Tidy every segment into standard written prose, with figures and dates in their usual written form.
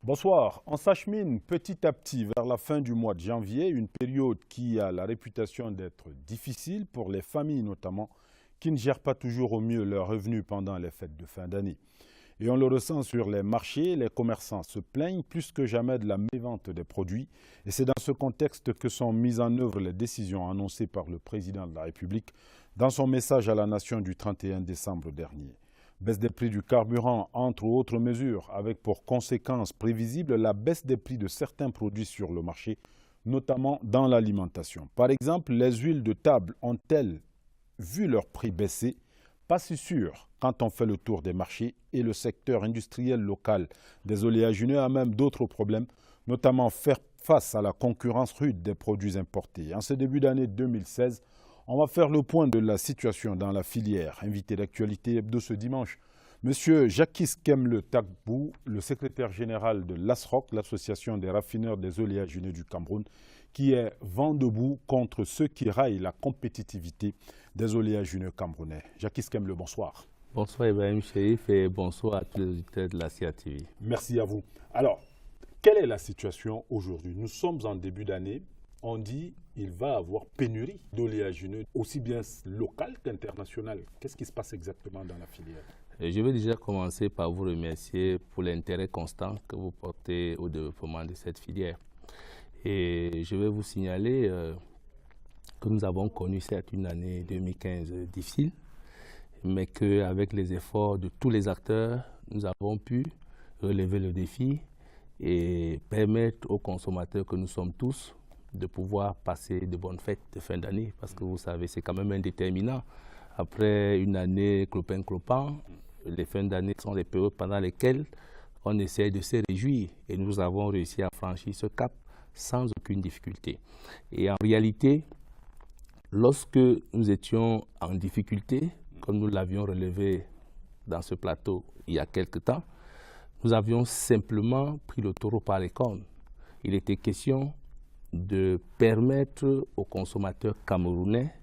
Bonsoir. On s'achemine petit à petit vers la fin du mois de janvier, une période qui a la réputation d'être difficile pour les familles notamment, qui ne gèrent pas toujours au mieux leurs revenus pendant les fêtes de fin d'année. Et on le ressent sur les marchés, les commerçants se plaignent plus que jamais de la mévente des produits. Et c'est dans ce contexte que sont mises en œuvre les décisions annoncées par le président de la République dans son message à la nation du 31 décembre dernier. Baisse des prix du carburant, entre autres mesures, avec pour conséquence prévisible la baisse des prix de certains produits sur le marché, notamment dans l'alimentation. Par exemple, les huiles de table ont-elles vu leur prix baisser? Pas si sûr quand on fait le tour des marchés, et le secteur industriel local des oléagineux a même d'autres problèmes, notamment faire face à la concurrence rude des produits importés. En ce début d'année 2016, on va faire le point de la situation dans la filière. Invité d'actualité hebdo ce dimanche, Monsieur Jacques Kemle Tagbou, le secrétaire général de l'ASROC, l'association des raffineurs des oléagineux du Cameroun, qui est vent debout contre ceux qui raillent la compétitivité des oléagineux camerounais. Jacques Kemle, bonsoir. Bonsoir Ibrahim Chérif et bonsoir à tous les auditeurs de la CATV. Merci à vous. Alors, quelle est la situation aujourd'hui? Nous sommes en début d'année. On dit qu'il va y avoir pénurie d'oléagineux, aussi bien local qu'international. Qu'est-ce qui se passe exactement dans la filière? Je vais déjà commencer par vous remercier pour l'intérêt constant que vous portez au développement de cette filière. Et je vais vous signaler que nous avons connu certes une année 2015 difficile, mais qu'avec les efforts de tous les acteurs, nous avons pu relever le défi et permettre aux consommateurs que nous sommes tous de pouvoir passer de bonnes fêtes de fin d'année, parce que vous savez, c'est quand même un déterminant. Après une année clopin-clopant, les fins d'année sont les périodes pendant lesquelles on essaie de se réjouir, et nous avons réussi à franchir ce cap sans aucune difficulté. Et en réalité, lorsque nous étions en difficulté, comme nous l'avions relevé dans ce plateau il y a quelque temps, nous avions simplement pris le taureau par les cornes. Il était question de permettre aux consommateurs camerounais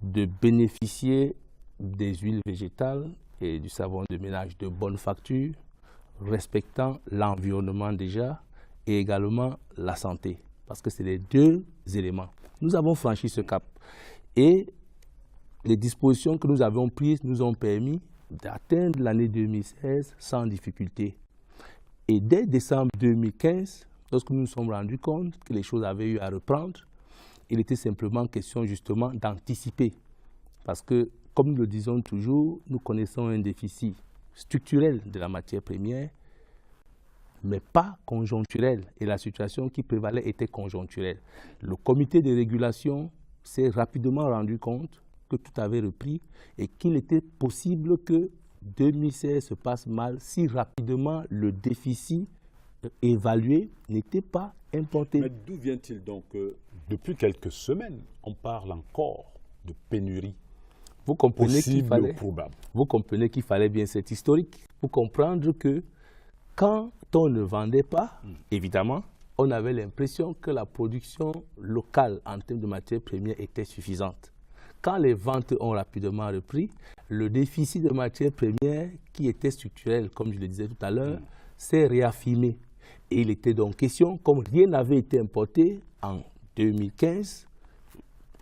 de bénéficier des huiles végétales et du savon de ménage de bonne facture, respectant l'environnement déjà et également la santé, parce que c'est les deux éléments. Nous avons franchi ce cap et les dispositions que nous avons prises nous ont permis d'atteindre l'année 2016 sans difficulté. Et dès décembre 2015, lorsque nous nous sommes rendus compte que les choses avaient eu à reprendre, il était simplement question justement d'anticiper. Parce que, comme nous le disons toujours, nous connaissons un déficit structurel de la matière première, mais pas conjoncturel. Et la situation qui prévalait était conjoncturelle. Le comité de régulation s'est rapidement rendu compte que tout avait repris et qu'il était possible que 2016 se passe mal si rapidement le déficit évalué n'était pas importé. Mais d'où vient-il donc depuis quelques semaines, on parle encore de pénurie probable. Vous comprenez qu'il fallait bien cet historique pour comprendre que quand on ne vendait pas, évidemment, on avait l'impression que la production locale en termes de matières premières était suffisante. Quand les ventes ont rapidement repris, le déficit de matières premières, qui était structurel, comme je le disais tout à l'heure, s'est réaffirmé. Et il était donc question, comme rien n'avait été importé en 2015,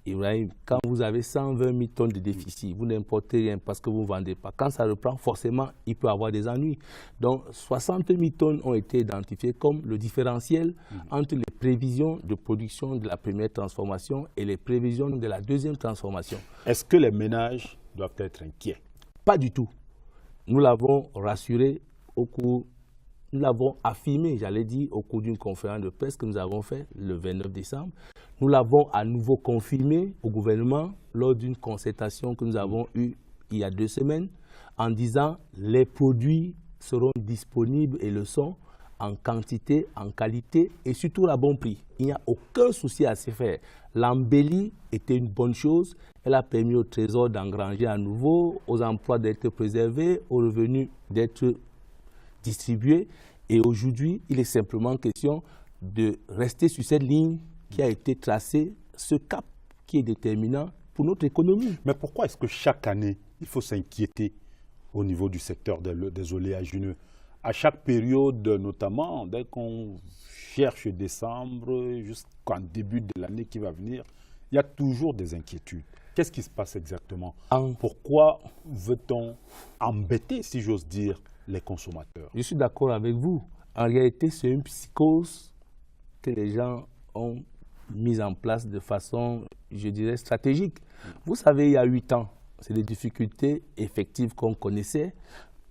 Ibrahim, quand vous avez 120 000 tonnes de déficit, vous n'importez rien parce que vous ne vendez pas. Quand ça reprend, forcément, il peut y avoir des ennuis. Donc, 60 000 tonnes ont été identifiées comme le différentiel entre les prévisions de production de la première transformation et les prévisions de la deuxième transformation. Est-ce que les ménages doivent être inquiets? Pas du tout. Nous l'avons rassuré au cours, nous l'avons affirmé, j'allais dire, au cours d'une conférence de presse que nous avons faite le 29 décembre. Nous l'avons à nouveau confirmé au gouvernement lors d'une concertation que nous avons eue il y a 2 semaines en disant les produits seront disponibles et le sont en quantité, en qualité et surtout à bon prix. Il n'y a aucun souci à se faire. L'embellie était une bonne chose. Elle a permis au Trésor d'engranger à nouveau, aux emplois d'être préservés, aux revenus d'être distribués. Et aujourd'hui, il est simplement question de rester sur cette ligne qui a été tracée, ce cap qui est déterminant pour notre économie. Mais pourquoi est-ce que chaque année, il faut s'inquiéter au niveau du secteur des oléagineux, à chaque période, notamment dès qu'on cherche décembre jusqu'en début de l'année qui va venir, il y a toujours des inquiétudes. Qu'est-ce qui se passe exactement? Pourquoi veut-on embêter, si j'ose dire, les consommateurs? Je suis d'accord avec vous. En réalité, c'est une psychose que les gens ont mise en place de façon, je dirais, stratégique. Vous savez, il y a 8 ans, c'est des difficultés effectives qu'on connaissait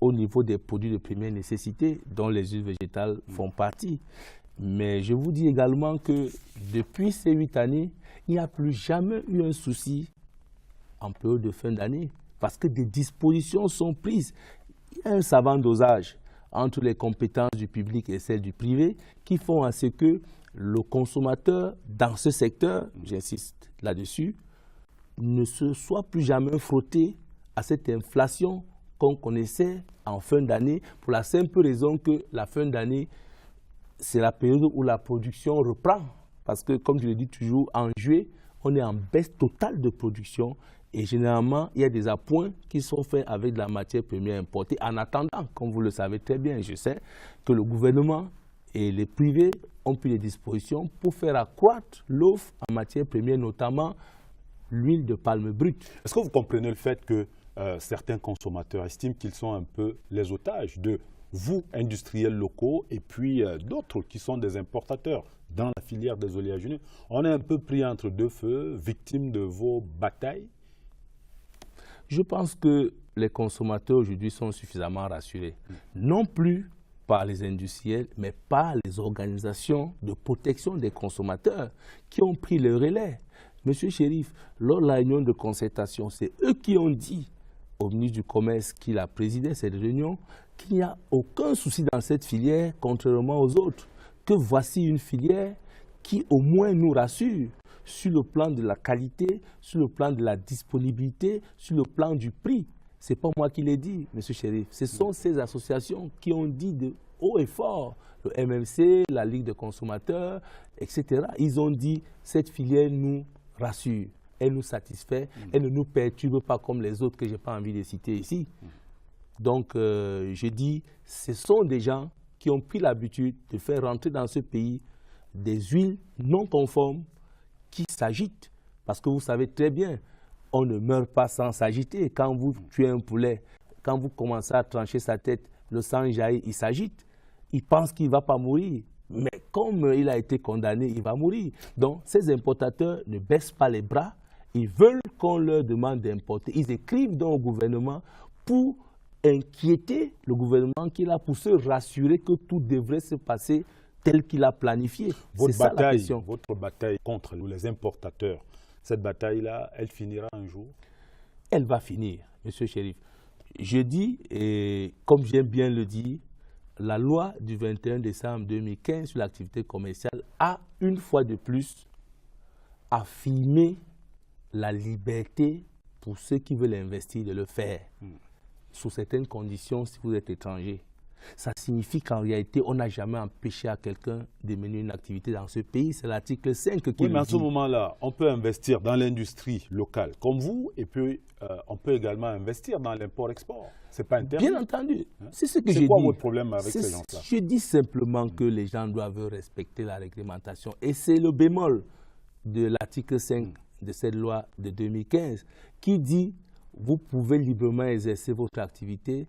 au niveau des produits de première nécessité, dont les huiles végétales font partie. Mais je vous dis également que depuis ces 8 années, il n'y a plus jamais eu un souci en période de fin d'année, parce que des dispositions sont prises. Il y a un savant dosage entre les compétences du public et celles du privé qui font à ce que le consommateur dans ce secteur, j'insiste là-dessus, ne se soit plus jamais frotté à cette inflation qu'on connaissait en fin d'année, pour la simple raison que la fin d'année, c'est la période où la production reprend. Parce que, comme je le dis toujours, en juillet, on est en baisse totale de production. Et généralement, il y a des appoints qui sont faits avec de la matière première importée. En attendant, comme vous le savez très bien, je sais que le gouvernement et les privés ont pris des dispositions pour faire accroître l'offre en matière première, notamment l'huile de palme brute. Est-ce que vous comprenez le fait que certains consommateurs estiment qu'ils sont un peu les otages de vous, industriels locaux, et puis d'autres qui sont des importateurs dans la filière des oléagineux? On est un peu pris entre deux feux, victimes de vos batailles? Je pense que les consommateurs aujourd'hui sont suffisamment rassurés, non plus par les industriels, mais par les organisations de protection des consommateurs qui ont pris le relais. Monsieur Chérif, lors de la réunion de concertation, c'est eux qui ont dit au ministre du Commerce qui l'a présidé, cette réunion, qu'il n'y a aucun souci dans cette filière, contrairement aux autres, que voici une filière qui au moins nous rassure sur le plan de la qualité, sur le plan de la disponibilité, sur le plan du prix. Ce n'est pas moi qui l'ai dit, M. Chérif. Ce sont ces associations qui ont dit de haut et fort, le MMC, la Ligue des consommateurs, etc. Ils ont dit cette filière nous rassure, elle nous satisfait, elle ne nous perturbe pas comme les autres que je n'ai pas envie de citer ici. Donc, je dis, ce sont des gens qui ont pris l'habitude de faire rentrer dans ce pays des huiles non conformes qui s'agitent. Parce que vous savez très bien, on ne meurt pas sans s'agiter. Quand vous tuez un poulet, quand vous commencez à trancher sa tête, le sang jaillit, il s'agite. Il pense qu'il ne va pas mourir. Mais comme il a été condamné, il va mourir. Donc, ces importateurs ne baissent pas les bras. Ils veulent qu'on leur demande d'importer. Ils écrivent donc au gouvernement pour inquiéter le gouvernement qui est là, pour se rassurer que tout devrait se passer tel qu'il a planifié. Votre bataille contre les importateurs, cette bataille-là, elle finira un jour? Elle va finir, M. Chérif. Je dis, et comme j'aime bien le dire, la loi du 21 décembre 2015 sur l'activité commerciale a, une fois de plus, affirmé la liberté pour ceux qui veulent investir de le faire, sous certaines conditions si vous êtes étranger. Ça signifie qu'en réalité, on n'a jamais empêché à quelqu'un de mener une activité dans ce pays. C'est l'article 5 qui le dit. Oui, mais en ce moment-là, on peut investir dans l'industrie locale comme vous, et puis on peut également investir dans l'import-export. Ce n'est pas interdit. Bien entendu. C'est ce que j'ai dit. C'est quoi votre problème avec ces gens-là? Je dis simplement que les gens doivent respecter la réglementation. Et c'est le bémol de l'article 5 de cette loi de 2015 qui dit vous pouvez librement exercer votre activité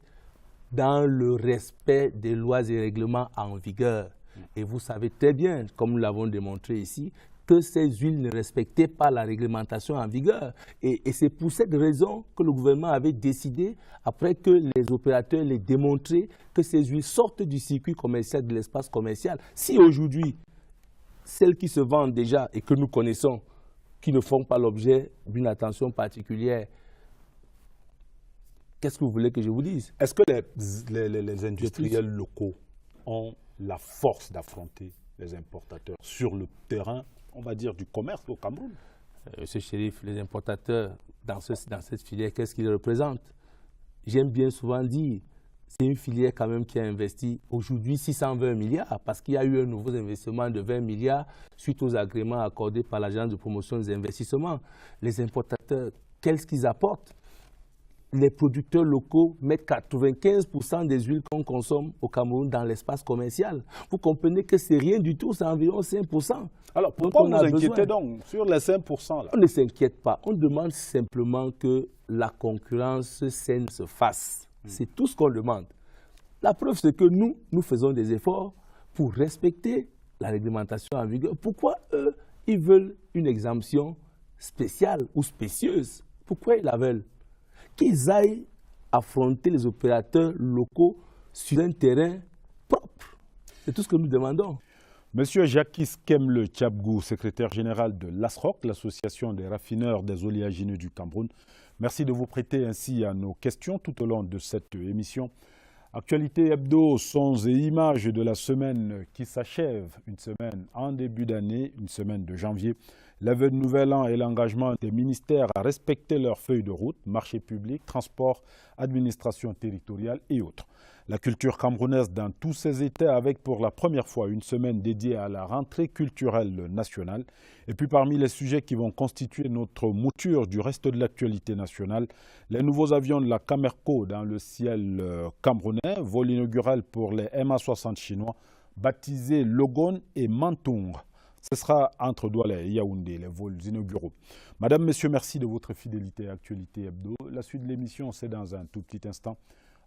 dans le respect des lois et règlements en vigueur. Et vous savez très bien, comme nous l'avons démontré ici, que ces huiles ne respectaient pas la réglementation en vigueur. Et c'est pour cette raison que le gouvernement avait décidé, après que les opérateurs l'aient démontré, que ces huiles sortent du circuit commercial, de l'espace commercial. Si aujourd'hui, celles qui se vendent déjà et que nous connaissons, qui ne font pas l'objet d'une attention particulière, qu'est-ce que vous voulez que je vous dise? Est-ce que les industriels locaux ont la force d'affronter les importateurs sur le terrain, on va dire, du commerce au Cameroun? Monsieur Chérif, les importateurs dans cette filière, qu'est-ce qu'ils représentent? J'aime bien souvent dire, c'est une filière quand même qui a investi aujourd'hui 620 milliards parce qu'il y a eu un nouveau investissement de 20 milliards suite aux agréments accordés par l'Agence de promotion des investissements. Les importateurs, qu'est-ce qu'ils apportent? les producteurs locaux mettent 95% des huiles qu'on consomme au Cameroun dans l'espace commercial. Vous comprenez que c'est rien du tout, c'est environ 5%. Alors pourquoi vous inquiétez donc sur les 5% là? On ne s'inquiète pas, on demande simplement que la concurrence saine se fasse. C'est tout ce qu'on demande. La preuve, c'est que nous faisons des efforts pour respecter la réglementation en vigueur. Pourquoi eux, ils veulent une exemption spéciale ou spécieuse? Pourquoi ils la veulent? Qu'ils aillent affronter les opérateurs locaux sur un terrain propre. C'est tout ce que nous demandons. Monsieur Jacques Kemle Tchabgou, secrétaire général de l'ASROC, l'association des raffineurs des oléagineux du Cameroun, merci de vous prêter ainsi à nos questions tout au long de cette émission. Actualité hebdo, sons et images de la semaine qui s'achève, une semaine en début d'année, une semaine de janvier. Le vœu de nouvel an et l'engagement des ministères à respecter leurs feuilles de route, marché public, transport, administration territoriale et autres. La culture camerounaise dans tous ses états avec pour la première fois une semaine dédiée à la rentrée culturelle nationale. Et puis parmi les sujets qui vont constituer notre mouture du reste de l'actualité nationale, les nouveaux avions de la Camerco dans le ciel camerounais, vol inaugural pour les MA60 chinois, baptisés Logon et Mantung. Ce sera entre Douala et Yaoundé, les vols inauguraux. Madame, Messieurs, merci de votre fidélité à Actualité Hebdo. La suite de l'émission, c'est dans un tout petit instant,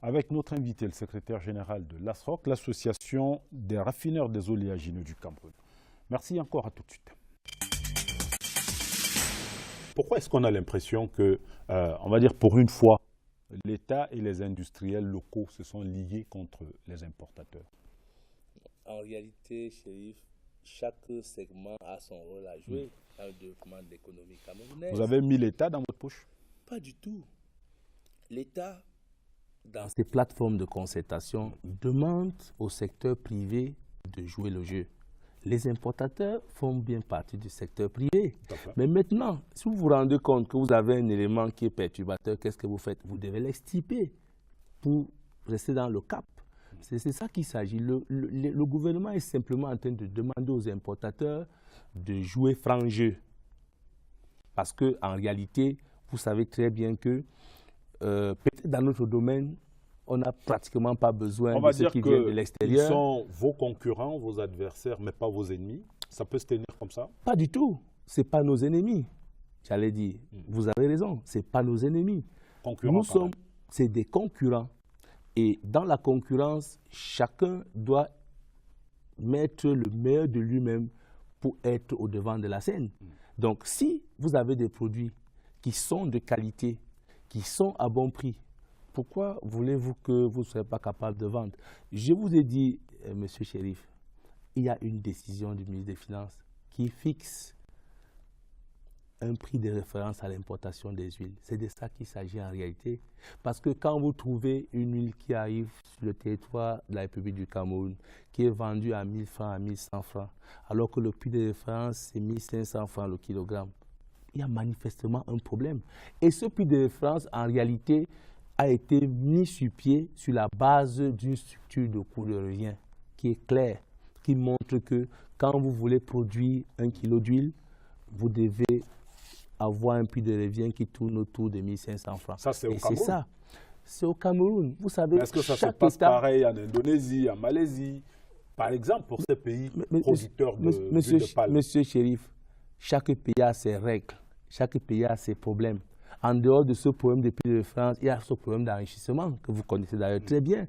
avec notre invité, le secrétaire général de l'ASROC, l'association des raffineurs des oléagineux du Cameroun. Merci encore, à tout de suite. Pourquoi est-ce qu'on a l'impression que, on va dire pour une fois, l'État et les industriels locaux se sont liés contre les importateurs? En réalité, Chérif, chaque segment a son rôle à jouer dans le développement de l'économie camerounaise. Vous avez mis l'État dans votre poche? Pas du tout. L'État, dans ses plateformes de concertation, demande au secteur privé de jouer le jeu. Les importateurs font bien partie du secteur privé. Mais maintenant, si vous vous rendez compte que vous avez un élément qui est perturbateur, qu'est-ce que vous faites? Vous devez l'extirper pour rester dans le cap. C'est ça qu'il s'agit. Le gouvernement est simplement en train de demander aux importateurs de jouer franc jeu. Parce qu'en réalité, vous savez très bien que peut-être dans notre domaine, on n'a pratiquement pas besoin de ceux qui viennent de l'extérieur. Ils sont vos concurrents, vos adversaires, mais pas vos ennemis. Ça peut se tenir comme ça? Pas du tout. Ce n'est pas nos ennemis. J'allais dire, vous avez raison, ce n'est pas nos ennemis. Nous sommes, c'est des concurrents. Et dans la concurrence, chacun doit mettre le meilleur de lui-même pour être au devant de la scène. Donc, si vous avez des produits qui sont de qualité, qui sont à bon prix, pourquoi voulez-vous que vous ne soyez pas capable de vendre? Je vous ai dit, Monsieur Chérif, il y a une décision du ministre des Finances qui fixe un prix de référence à l'importation des huiles. C'est de ça qu'il s'agit en réalité. Parce que quand vous trouvez une huile qui arrive sur le territoire de la République du Cameroun, qui est vendue à 1000 francs, à 1100 francs, alors que le prix de référence, c'est 1500 francs le kilogramme, il y a manifestement un problème. Et ce prix de référence, en réalité, a été mis sur pied sur la base d'une structure de coût de revient qui est claire, qui montre que quand vous voulez produire 1 kilo d'huile, vous devez avoir un prix de revient qui tourne autour de 1500 francs. Ça, c'est au Cameroun. C'est ça. C'est au Cameroun. Vous savez, est-ce que ça se passe pareil en Indonésie, en Malaisie, par exemple, pour ces pays producteurs d'huile de palme? Monsieur Chérif, chaque pays a ses règles, chaque pays a ses problèmes. En dehors de ce problème de prix de référence, il y a ce problème d'enrichissement que vous connaissez d'ailleurs très bien.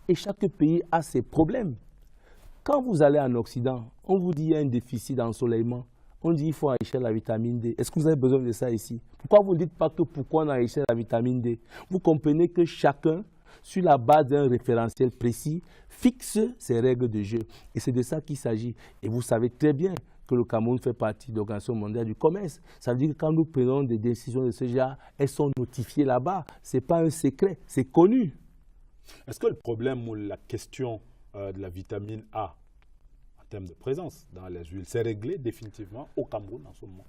Et chaque pays a ses problèmes. Quand vous allez en Occident, on vous dit qu'il y a un déficit d'ensoleillement. On dit qu'il faut enrichir la vitamine D. Est-ce que vous avez besoin de ça ici? Pourquoi vous ne dites pas que pourquoi on enrichit la vitamine D? Vous comprenez que chacun, sur la base d'un référentiel précis, fixe ses règles de jeu. Et c'est de ça qu'il s'agit. Et vous savez très bien que le Cameroun fait partie de l'Organisation mondiale du commerce. Ça veut dire que quand nous prenons des décisions de ce genre, elles sont notifiées là-bas. Ce n'est pas un secret, c'est connu. Est-ce que le problème ou la question de la vitamine A, en termes de présence dans les huiles, c'est réglé définitivement au Cameroun en ce moment?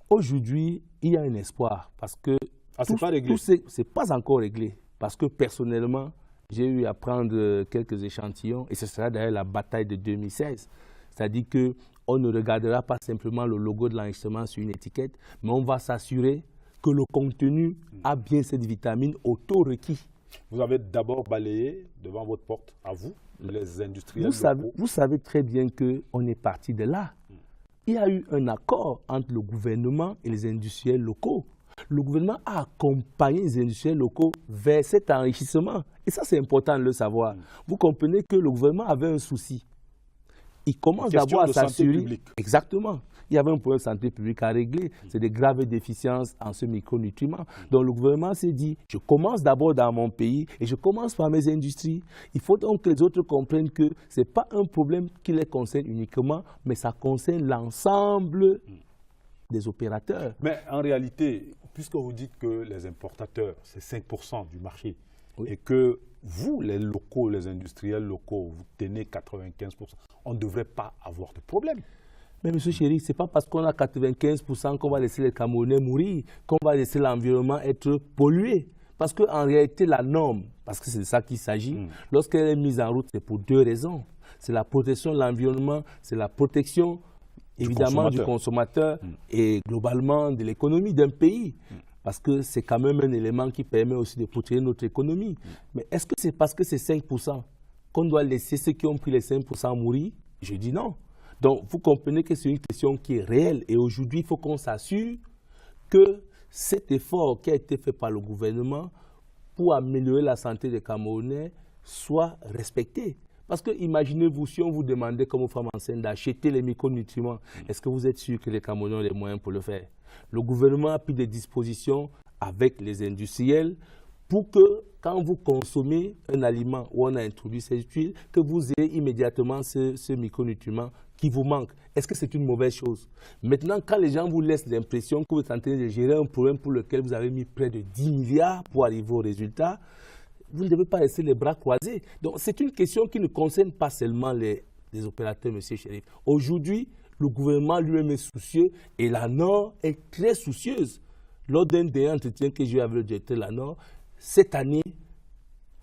Aujourd'hui, il y a un espoir parce que c'est pas réglé? C'est pas encore réglé. Parce que personnellement, j'ai eu à prendre quelques échantillons et ce sera d'ailleurs la bataille de 2016. C'est-à-dire qu'on ne regardera pas simplement le logo de l'enregistrement sur une étiquette, mais on va s'assurer que le contenu a bien cette vitamine au taux requis. Vous avez d'abord balayé devant votre porte, à vous, les industriels locaux. Vous savez très bien qu'on est parti de là. Il y a eu un accord entre le gouvernement et les industriels locaux. Le gouvernement a accompagné les industriels locaux vers cet enrichissement. Et ça, c'est important de le savoir. Vous comprenez que le gouvernement avait un souci. Il commence d'abord à s'assurer. Exactement. Il y avait un problème de santé publique à régler. C'est des graves déficiences en ce micronutriments. Donc le gouvernement s'est dit, je commence d'abord dans mon pays et je commence par mes industries. Il faut donc que les autres comprennent que ce n'est pas un problème qui les concerne uniquement, mais ça concerne l'ensemble des opérateurs. Mais en réalité, puisque vous dites que les importateurs, c'est 5% du marché, oui, et que vous, les locaux, les industriels locaux, vous tenez 95%, on ne devrait pas avoir de problème. Mais monsieur Chéri, ce n'est pas parce qu'on a 95% qu'on va laisser les Camerounais mourir, qu'on va laisser l'environnement être pollué. Parce qu'en réalité, la norme, parce que c'est de ça qu'il s'agit, lorsqu'elle est mise en route, c'est pour deux raisons. C'est la protection de l'environnement, c'est la protection évidemment du consommateur et globalement de l'économie d'un pays. Parce que c'est quand même un élément qui permet aussi de protéger notre économie. Mais est-ce que c'est parce que c'est 5% qu'on doit laisser ceux qui ont pris les 5% mourir? Je dis non. Donc, vous comprenez que c'est une question qui est réelle. Et aujourd'hui, il faut qu'on s'assure que cet effort qui a été fait par le gouvernement pour améliorer la santé des Camerounais soit respecté. Parce que imaginez-vous, si on vous demandait comme femme enceinte d'acheter les micronutriments, est-ce que vous êtes sûr que les Camerounais ont les moyens pour le faire? Le gouvernement a pris des dispositions avec les industriels pour que quand vous consommez un aliment où on a introduit cette huile, que vous ayez immédiatement ce micronutriment qui vous manque. Est-ce que c'est une mauvaise chose? Maintenant, quand les gens vous laissent l'impression que vous êtes en train de gérer un problème pour lequel vous avez mis près de 10 milliards pour arriver au résultat, vous ne devez pas laisser les bras croisés. Donc, c'est une question qui ne concerne pas seulement les opérateurs, M. Chérif. Aujourd'hui, le gouvernement lui-même est soucieux et la Nord est très soucieuse. Lors d'un dernier entretien que j'ai eu avec le directeur de la Nord, cette année,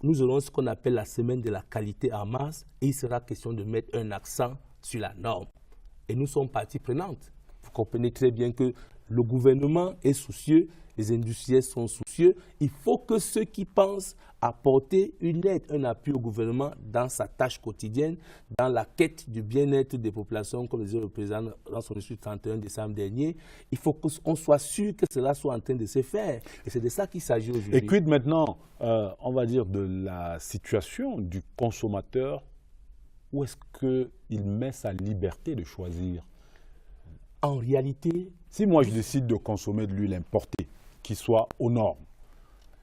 nous aurons ce qu'on appelle la semaine de la qualité en mars et il sera question de mettre un accent sur la norme. Et nous sommes partie prenante. Vous comprenez très bien que le gouvernement est soucieux, les industriels sont soucieux. Il faut que ceux qui pensent apporter une aide, un appui au gouvernement dans sa tâche quotidienne, dans la quête du bien-être des populations, comme le disait le président dans son discours du 31 décembre dernier, il faut qu'on soit sûr que cela soit en train de se faire. Et c'est de ça qu'il s'agit aujourd'hui. Et quid maintenant, on va dire, de la situation du consommateur? Où est-ce qu'il met sa liberté de choisir? En réalité, si moi je décide de consommer de l'huile importée, qui soit aux normes,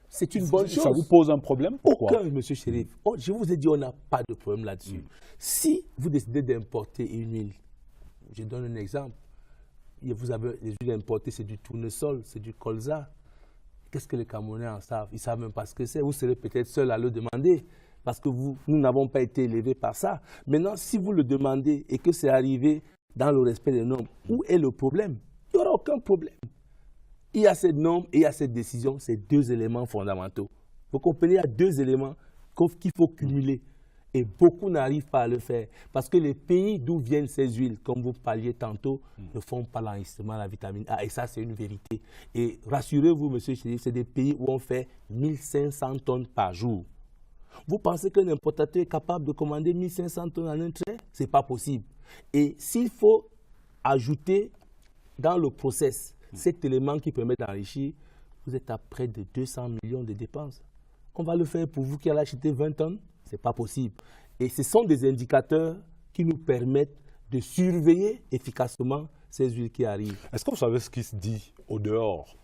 c'est une bonne chose. Ça vous pose un problème? Pourquoi? Aucun, monsieur Chérif. Oh, je vous ai dit, on n'a pas de problème là-dessus. Si vous décidez d'importer une huile, je donne un exemple. Vous avez les huiles importées, c'est du tournesol, c'est du colza. Qu'est-ce que les Camerounais en savent? Ils ne savent même pas ce que c'est. Vous serez peut-être seul à le demander. Parce que nous n'avons pas été élevés par ça. Maintenant, si vous le demandez et que c'est arrivé dans le respect des normes, où est le problème? Il n'y aura aucun problème. Il y a cette norme et il y a cette décision, c'est deux éléments fondamentaux. Vous comprenez, il y a deux éléments qu'il faut cumuler. Et beaucoup n'arrivent pas à le faire. Parce que les pays d'où viennent ces huiles, comme vous parliez tantôt, ne font pas l'enregistrement de la vitamine A. Et ça, c'est une vérité. Et rassurez-vous, monsieur Chérif, c'est des pays où on fait 1500 tonnes par jour. Vous pensez qu'un importateur est capable de commander 1500 tonnes en un trait? Ce n'est pas possible. Et s'il faut ajouter dans le process cet élément qui permet d'enrichir, vous êtes à près de 200 millions de dépenses. On va le faire pour vous qui allez acheter 20 tonnes? Ce n'est pas possible. Et ce sont des indicateurs qui nous permettent de surveiller efficacement ces huiles qui arrivent. Est-ce que vous savez ce qui se dit au dehors?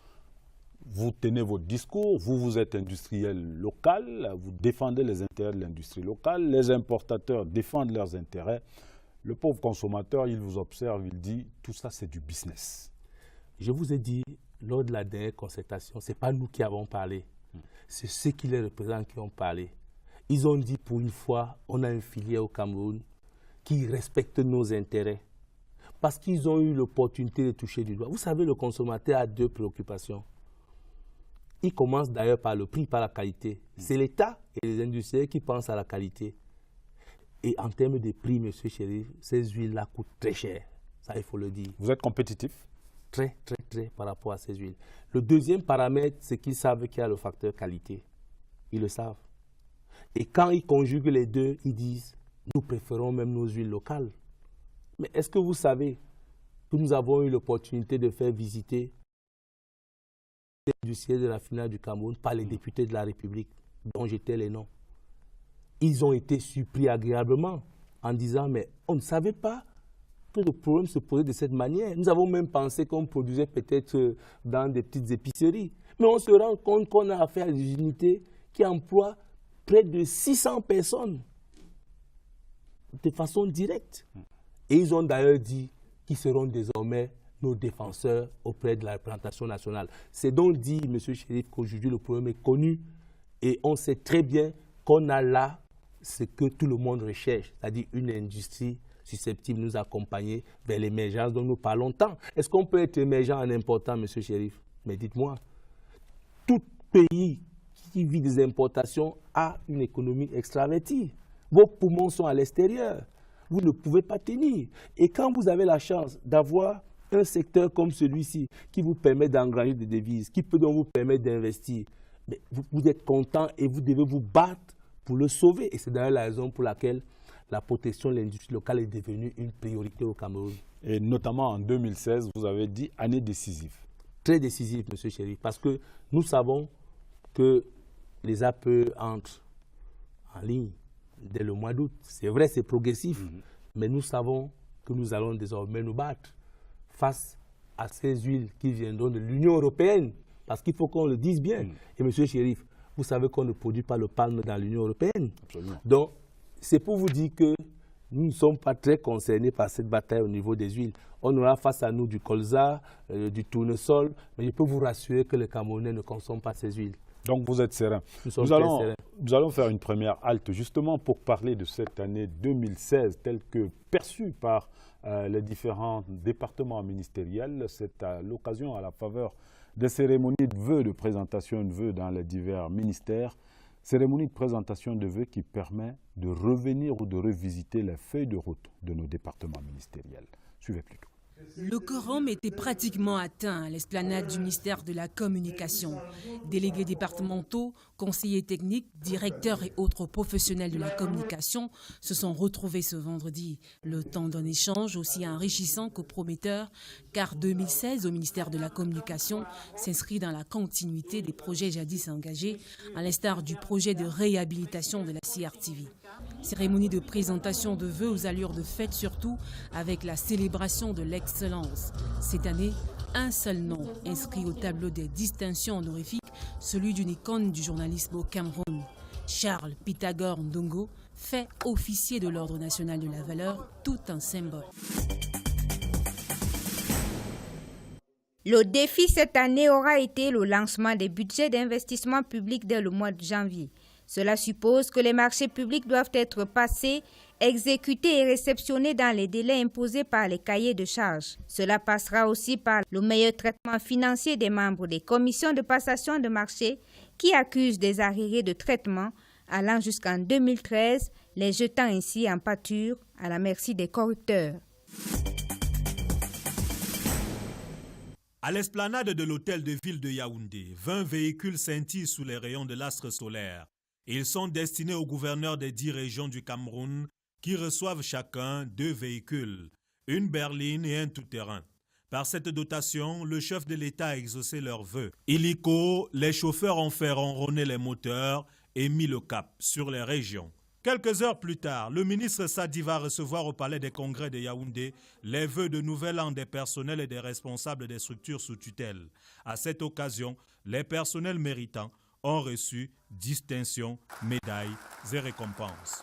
Vous tenez votre discours, vous êtes industriel local, vous défendez les intérêts de l'industrie locale, les importateurs défendent leurs intérêts. Le pauvre consommateur, il vous observe, il dit, tout ça c'est du business. Je vous ai dit, lors de la dernière concertation, ce n'est pas nous qui avons parlé, c'est ceux qui les représentent qui ont parlé. Ils ont dit, pour une fois, on a une filière au Cameroun qui respecte nos intérêts. Parce qu'ils ont eu l'opportunité de toucher du doigt. Vous savez, le consommateur a deux préoccupations. Il commence d'ailleurs par le prix, par la qualité. C'est l'État et les industriels qui pensent à la qualité. Et en termes de prix, monsieur Chérif, ces huiles-là coûtent très cher. Ça, il faut le dire. Vous êtes compétitif? très par rapport à ces huiles. Le deuxième paramètre, c'est qu'ils savent qu'il y a le facteur qualité. Ils le savent. Et quand ils conjuguent les deux, ils disent, nous préférons même nos huiles locales. Mais est-ce que vous savez que nous avons eu l'opportunité de faire visiter l'industriel de la finale du Cameroun par les députés de la République, dont j'étais les noms. Ils ont été surpris agréablement en disant, mais on ne savait pas que le problème se posait de cette manière. Nous avons même pensé qu'on produisait peut-être dans des petites épiceries. Mais on se rend compte qu'on a affaire à des unités qui emploient près de 600 personnes de façon directe. Et ils ont d'ailleurs dit qu'ils seront désormais nos défenseurs auprès de la représentation nationale. C'est donc dit, M. Chérif, qu'aujourd'hui le problème est connu et on sait très bien qu'on a là ce que tout le monde recherche, c'est-à-dire une industrie susceptible de nous accompagner vers l'émergence dont nous parlons tant. Est-ce qu'on peut être émergent en important, M. Chérif? Mais dites-moi, tout pays qui vit des importations a une économie extravertie. Vos poumons sont à l'extérieur. Vous ne pouvez pas tenir. Et quand vous avez la chance d'avoir un secteur comme celui-ci qui vous permet d'engranger des devises, qui peut donc vous permettre d'investir, vous êtes content et vous devez vous battre pour le sauver. Et c'est d'ailleurs la raison pour laquelle la protection de l'industrie locale est devenue une priorité au Cameroun. Et notamment en 2016, vous avez dit année décisive. Très décisive, M. Chérif, parce que nous savons que les APE entrent en ligne dès le mois d'août. C'est vrai, c'est progressif, mais nous savons que nous allons désormais nous battre face à ces huiles qui viendront de l'Union européenne, parce qu'il faut qu'on le dise bien. Et M. Chérif, vous savez qu'on ne produit pas le palme dans l'Union européenne. Absolument. Donc, c'est pour vous dire que nous ne sommes pas très concernés par cette bataille au niveau des huiles. On aura face à nous du colza, du tournesol, mais je peux vous rassurer que les Camerounais ne consomment pas ces huiles. Donc vous êtes serein. Nous allons faire une première halte justement pour parler de cette année 2016 telle que perçue par les différents départements ministériels. C'est à l'occasion, à la faveur des cérémonies de vœux, de présentation de vœux dans les divers ministères. Cérémonie de présentation de vœux qui permet de revenir ou de revisiter les feuilles de route de nos départements ministériels. Suivez plutôt. Le quorum était pratiquement atteint à l'esplanade du ministère de la Communication. Délégués départementaux, conseillers techniques, directeurs et autres professionnels de la communication se sont retrouvés ce vendredi. Le temps d'un échange aussi enrichissant que prometteur, car 2016 au ministère de la Communication s'inscrit dans la continuité des projets jadis engagés, à l'instar du projet de réhabilitation de la CRTV. Cérémonie de présentation de vœux aux allures de fête surtout, avec la célébration de l'excellence. Cette année, un seul nom inscrit au tableau des distinctions honorifiques, celui d'une icône du journalisme au Cameroun. Charles Pythagore Ndongo, fait officier de l'Ordre national de la valeur, tout un symbole. Le défi cette année aura été le lancement des budgets d'investissement public dès le mois de janvier. Cela suppose que les marchés publics doivent être passés, exécutés et réceptionnés dans les délais imposés par les cahiers de charges. Cela passera aussi par le meilleur traitement financier des membres des commissions de passation de marché qui accusent des arriérés de traitement allant jusqu'en 2013, les jetant ainsi en pâture à la merci des corrupteurs. À l'esplanade de l'hôtel de ville de Yaoundé, 20 véhicules scintillent sous les rayons de l'astre solaire. Ils sont destinés aux gouverneurs des 10 régions du Cameroun qui reçoivent chacun 2 véhicules, une berline et un tout-terrain. Par cette dotation, le chef de l'État a exaucé leurs vœux. Illico, les chauffeurs ont fait ronronner les moteurs et mis le cap sur les régions. Quelques heures plus tard, le ministre Sadi va recevoir au palais des congrès de Yaoundé les vœux de nouvel an des personnels et des responsables des structures sous tutelle. À cette occasion, les personnels méritants ont reçu distinctions, médailles et récompenses.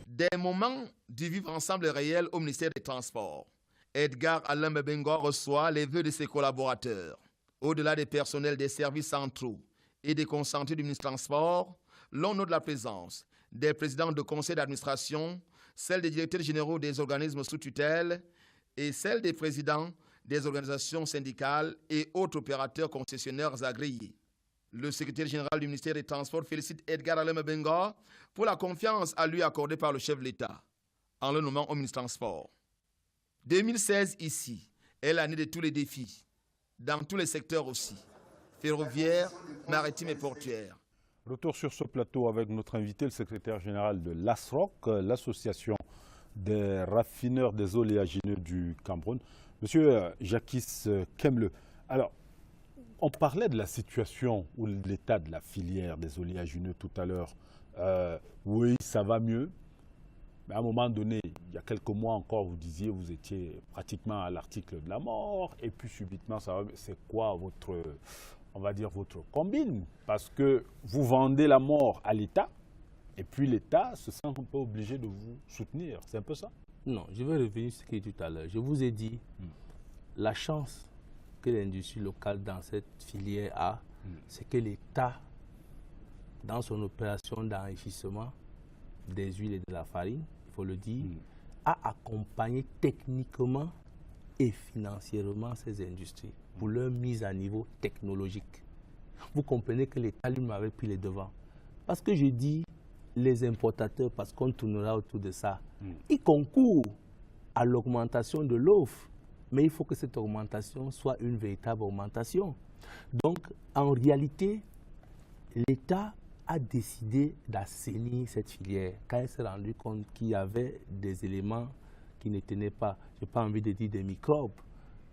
Des moments du vivre ensemble réel au ministère des Transports. Edgar Alain Bengo reçoit les vœux de ses collaborateurs. Au-delà des personnels des services centraux et des concentrés du ministère des Transports, l'on note la présence des présidents de conseils d'administration, celle des directeurs généraux des organismes sous tutelle et celle des présidents des organisations syndicales et autres opérateurs concessionnaires agréés. Le secrétaire général du ministère des Transports félicite Edgar Alain Bengo pour la confiance à lui accordée par le chef de l'État en le nommant au ministère des Transports. 2016 ici est l'année de tous les défis, dans tous les secteurs aussi, ferroviaire, maritime et portuaire. Retour sur ce plateau avec notre invité, le secrétaire général de l'ASROC, l'association des raffineurs des oléagineux du Cameroun. Monsieur Jacques Kemle, alors, on parlait de la situation ou de l'état de la filière des oléagineux tout à l'heure. Oui, ça va mieux. Mais à un moment donné, il y a quelques mois encore, vous disiez vous étiez pratiquement à l'article de la mort. Et puis subitement, ça va. C'est quoi votre, on va dire, votre combine? Parce que vous vendez la mort à l'État. Et puis l'État se sent un peu obligé de vous soutenir. C'est un peu ça? Non, je vais revenir sur ce que j'ai dit tout à l'heure. Je vous ai dit, la chance que l'industrie locale dans cette filière a, c'est que l'État, dans son opération d'enrichissement des huiles et de la farine, il faut le dire, a accompagné techniquement et financièrement ces industries pour leur mise à niveau technologique. Vous comprenez que l'État lui avait pris les devants. Parce que je dis les importateurs, parce qu'on tournera autour de ça, ils concourent à l'augmentation de l'offre. Mais il faut que cette augmentation soit une véritable augmentation. Donc, en réalité, l'État a décidé d'assainir cette filière quand il s'est rendu compte qu'il y avait des éléments qui ne tenaient pas. Je n'ai pas envie de dire des microbes,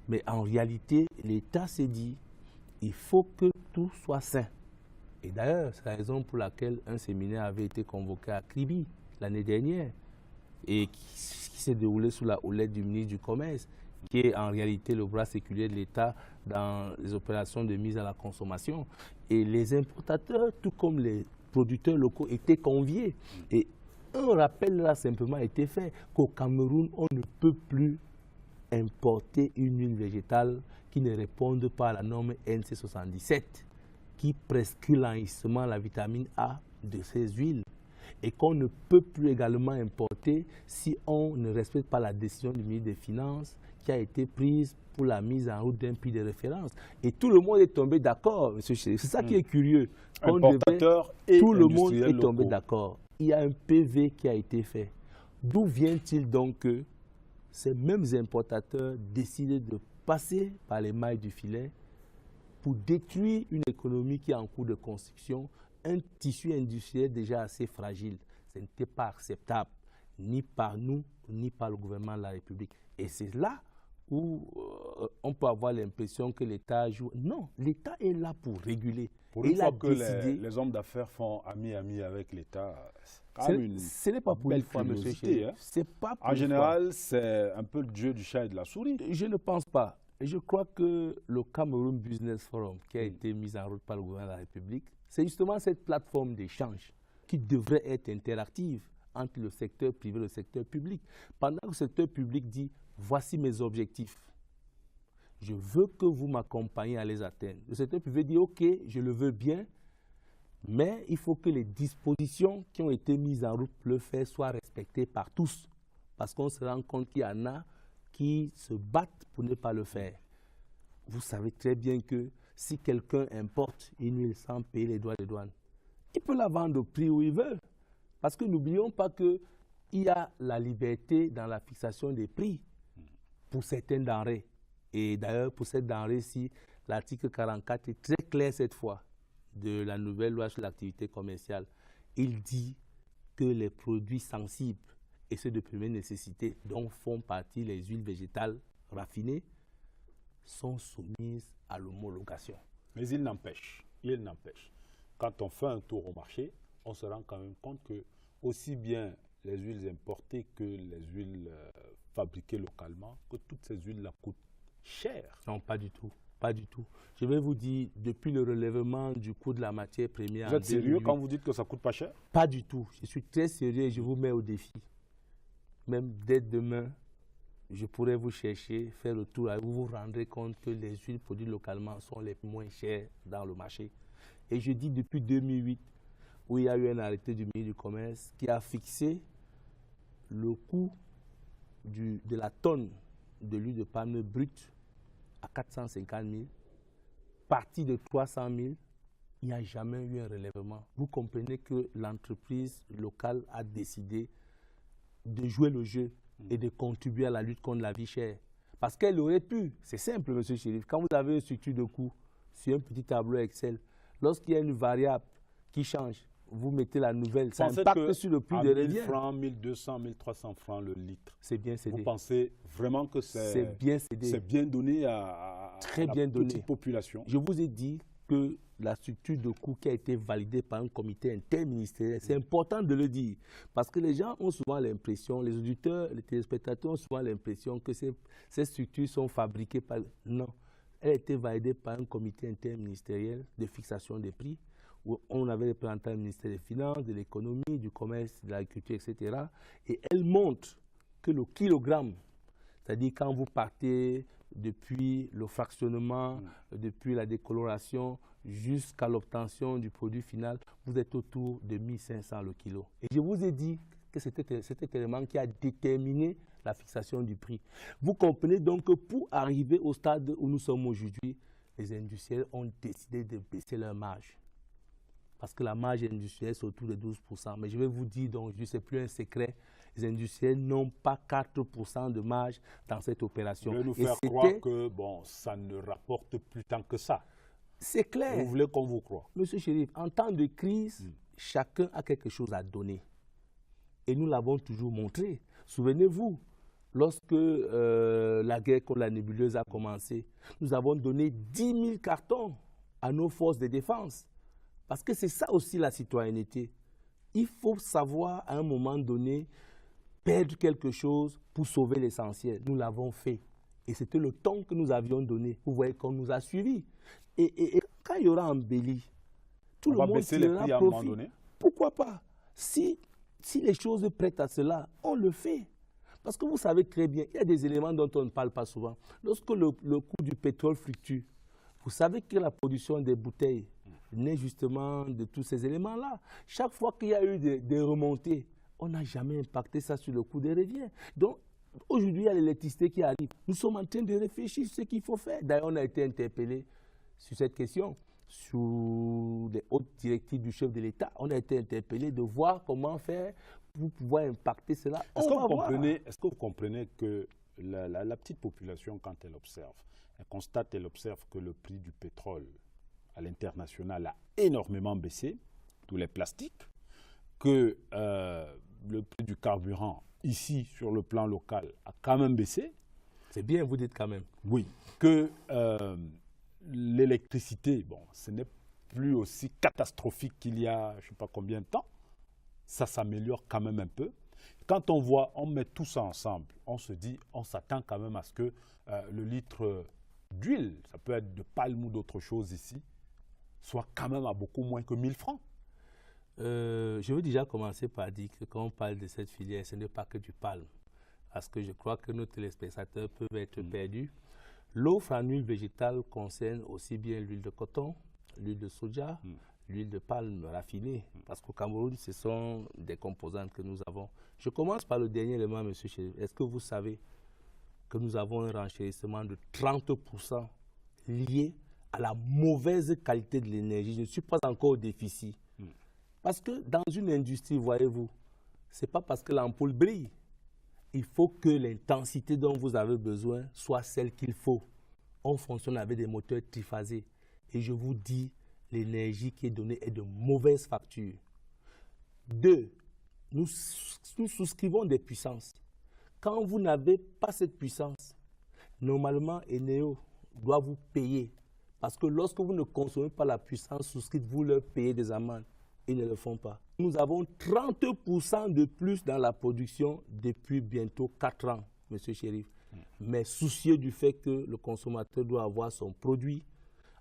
mais en réalité, l'État s'est dit il faut que tout soit sain. Et d'ailleurs, c'est la raison pour laquelle un séminaire avait été convoqué à Kribi l'année dernière et qui s'est déroulé sous la houlette du ministre du Commerce, qui est en réalité le bras séculaire de l'État dans les opérations de mise à la consommation. Et les importateurs, tout comme les producteurs locaux, étaient conviés. Et un rappel là simplement a été fait qu'au Cameroun, on ne peut plus importer une huile végétale qui ne réponde pas à la norme NC77, qui prescrit l'enrichissement à la vitamine A de ces huiles. Et qu'on ne peut plus également importer si on ne respecte pas la décision du ministre des Finances qui a été prise pour la mise en route d'un prix de référence. Et tout le monde est tombé d'accord, monsieur Chéri. C'est ça qui est curieux. Importateurs et tout le monde est locaux. tombé d'accord. Il y a un PV qui a été fait. D'où vient-il donc que ces mêmes importateurs décident de passer par les mailles du filet pour détruire une économie qui est en cours de construction, un tissu industriel déjà assez fragile? Ce n'était pas acceptable, ni par nous, ni par le gouvernement de la République. Et c'est là où on peut avoir l'impression que l'État joue. Non, l'État est là pour réguler. Pour une fois que les hommes d'affaires font ami-ami avec l'État, ce n'est pas pour une fois, monsieur Chéri. C'est pas pour en général, c'est un peu le jeu du chat et de la souris. Je ne pense pas. Et je crois que le Cameroun Business Forum, qui a été mis en route par le gouvernement de la République, c'est justement cette plateforme d'échange qui devrait être interactive entre le secteur privé et le secteur public. Pendant que le secteur public dit « voici mes objectifs, je veux que vous m'accompagniez à les atteindre », le secteur privé dit « ok, je le veux bien, mais il faut que les dispositions qui ont été mises en route pour le faire soient respectées par tous. » Parce qu'on se rend compte qu'il y en a qui se battent pour ne pas le faire. Vous savez très bien que si quelqu'un importe une huile sans payer les droits de douane, il peut la vendre au prix où il veut. Parce que n'oublions pas qu'il y a la liberté dans la fixation des prix pour certaines denrées. Et d'ailleurs, pour cette denrée-ci, l'article 44 est très clair cette fois de la nouvelle loi sur l'activité commerciale. Il dit que les produits sensibles et ceux de première nécessité, dont font partie les huiles végétales raffinées, sont soumises à l'homologation. Mais il n'empêche, quand on fait un tour au marché, on se rend quand même compte que aussi bien les huiles importées que les huiles fabriquées localement, que toutes ces huiles-là coûtent cher. Non, pas du tout. Pas du tout. Je vais vous dire, depuis le relèvement du coût de la matière première... Vous êtes sérieux quand vous dites que ça ne coûte pas cher? Pas du tout. Je suis très sérieux et je vous mets au défi. Même dès demain, je pourrais vous chercher, faire le tour, et vous vous rendrez compte que les huiles produites localement sont les moins chères dans le marché. Et je dis depuis 2008, où il y a eu un arrêté du ministre du Commerce qui a fixé le coût de la tonne de l'huile de palme brute à 450 000, parti de 300 000, il n'y a jamais eu un relèvement. Vous comprenez que l'entreprise locale a décidé de jouer le jeu et de contribuer à la lutte contre la vie chère. Parce qu'elle aurait pu, c'est simple, monsieur Chérif, quand vous avez une structure de coût sur un petit tableau Excel, lorsqu'il y a une variable qui change, vous mettez la nouvelle, ça impacte sur le prix de revient. 1000 francs, 1200, 1300 francs le litre. C'est bien cédé. Vous pensez vraiment que c'est bien cédé. C'est bien donné à Très la bien donné. petite population? Je vous ai dit que la structure de coût qui a été validée par un comité interministériel, c'est important de le dire, parce que les gens ont souvent l'impression, les auditeurs, les téléspectateurs ont souvent l'impression que ces structures sont fabriquées par... Non, elle a été validée par un comité interministériel de fixation des prix, où on avait représenté le ministère des Finances, de l'économie, du commerce, de l'agriculture, etc. Et elle montre que le kilogramme, c'est-à-dire quand vous partez depuis le fractionnement, depuis la décoloration, jusqu'à l'obtention du produit final, vous êtes autour de 1500 le kilo. Et je vous ai dit que c'était cet élément qui a déterminé la fixation du prix. Vous comprenez donc que pour arriver au stade où nous sommes aujourd'hui, les industriels ont décidé de baisser leur marge. Parce que la marge industrielle, c'est autour de 12%. Mais je vais vous dire, donc, ce n'est plus un secret, les industriels n'ont pas 4% de marge dans cette opération. Vous voulez nous faire croire que bon, ça ne rapporte plus tant que ça. C'est clair. Vous voulez qu'on vous croie? Monsieur Chérif, en temps de crise, chacun a quelque chose à donner. Et nous l'avons toujours montré. Souvenez-vous, lorsque la guerre contre la nébuleuse a commencé, nous avons donné 10 000 cartons à nos forces de défense. Parce que c'est ça aussi la citoyenneté. Il faut savoir à un moment donné perdre quelque chose pour sauver l'essentiel. Nous l'avons fait. Et c'était le temps que nous avions donné. Vous voyez qu'on nous a suivis. Et quand il y aura embelli, tout le monde tirera profit. Pourquoi pas? Si les choses prêtent à cela, on le fait. Parce que vous savez très bien, il y a des éléments dont on ne parle pas souvent. Lorsque le coût du pétrole fluctue, vous savez que la production des bouteilles naît justement de tous ces éléments-là. Chaque fois qu'il y a eu des remontées, on n'a jamais impacté ça sur le coût des revient. Donc, aujourd'hui, il y a l'électricité qui arrive. Nous sommes en train de réfléchir sur ce qu'il faut faire. D'ailleurs, on a été interpellé sur cette question, sous les hautes directives du chef de l'État. On a été interpellé de voir comment faire pour pouvoir impacter cela. Est-ce que vous comprenez que la petite population, quand elle observe, elle observe que le prix du pétrole à l'international a énormément baissé, tous les plastiques, que le prix du carburant, ici, sur le plan local, a quand même baissé. C'est bien, vous dites quand même. Oui, que l'électricité, bon, ce n'est plus aussi catastrophique qu'il y a je ne sais pas combien de temps. Ça s'améliore quand même un peu. Quand on voit, on met tout ça ensemble, on se dit, on s'attend quand même à ce que le litre d'huile, ça peut être de palme ou d'autre chose ici, soit quand même à beaucoup moins que 1000 francs. Je veux déjà commencer par dire que quand on parle de cette filière, ce n'est pas que du palme. Parce que je crois que nos téléspectateurs peuvent être perdus. L'offre en huile végétale concerne aussi bien l'huile de coton, l'huile de soja, l'huile de palme raffinée. Parce qu'au Cameroun, ce sont des composantes que nous avons. Je commence par le dernier élément, M. Chérif. Est-ce que vous savez que nous avons un renchérissement de 30% lié à la mauvaise qualité de l'énergie? Je ne suis pas encore au déficit. Parce que dans une industrie, voyez-vous, ce n'est pas parce que l'ampoule brille. Il faut que l'intensité dont vous avez besoin soit celle qu'il faut. On fonctionne avec des moteurs triphasés. Et je vous dis, l'énergie qui est donnée est de mauvaise facture. 2, nous souscrivons des puissances. Quand vous n'avez pas cette puissance, normalement, Eneo doit vous payer. Parce que lorsque vous ne consommez pas la puissance souscrite, vous leur payez des amendes. Ils ne le font pas. Nous avons 30% de plus dans la production depuis bientôt 4 ans, M. Chérif. Mais soucieux du fait que le consommateur doit avoir son produit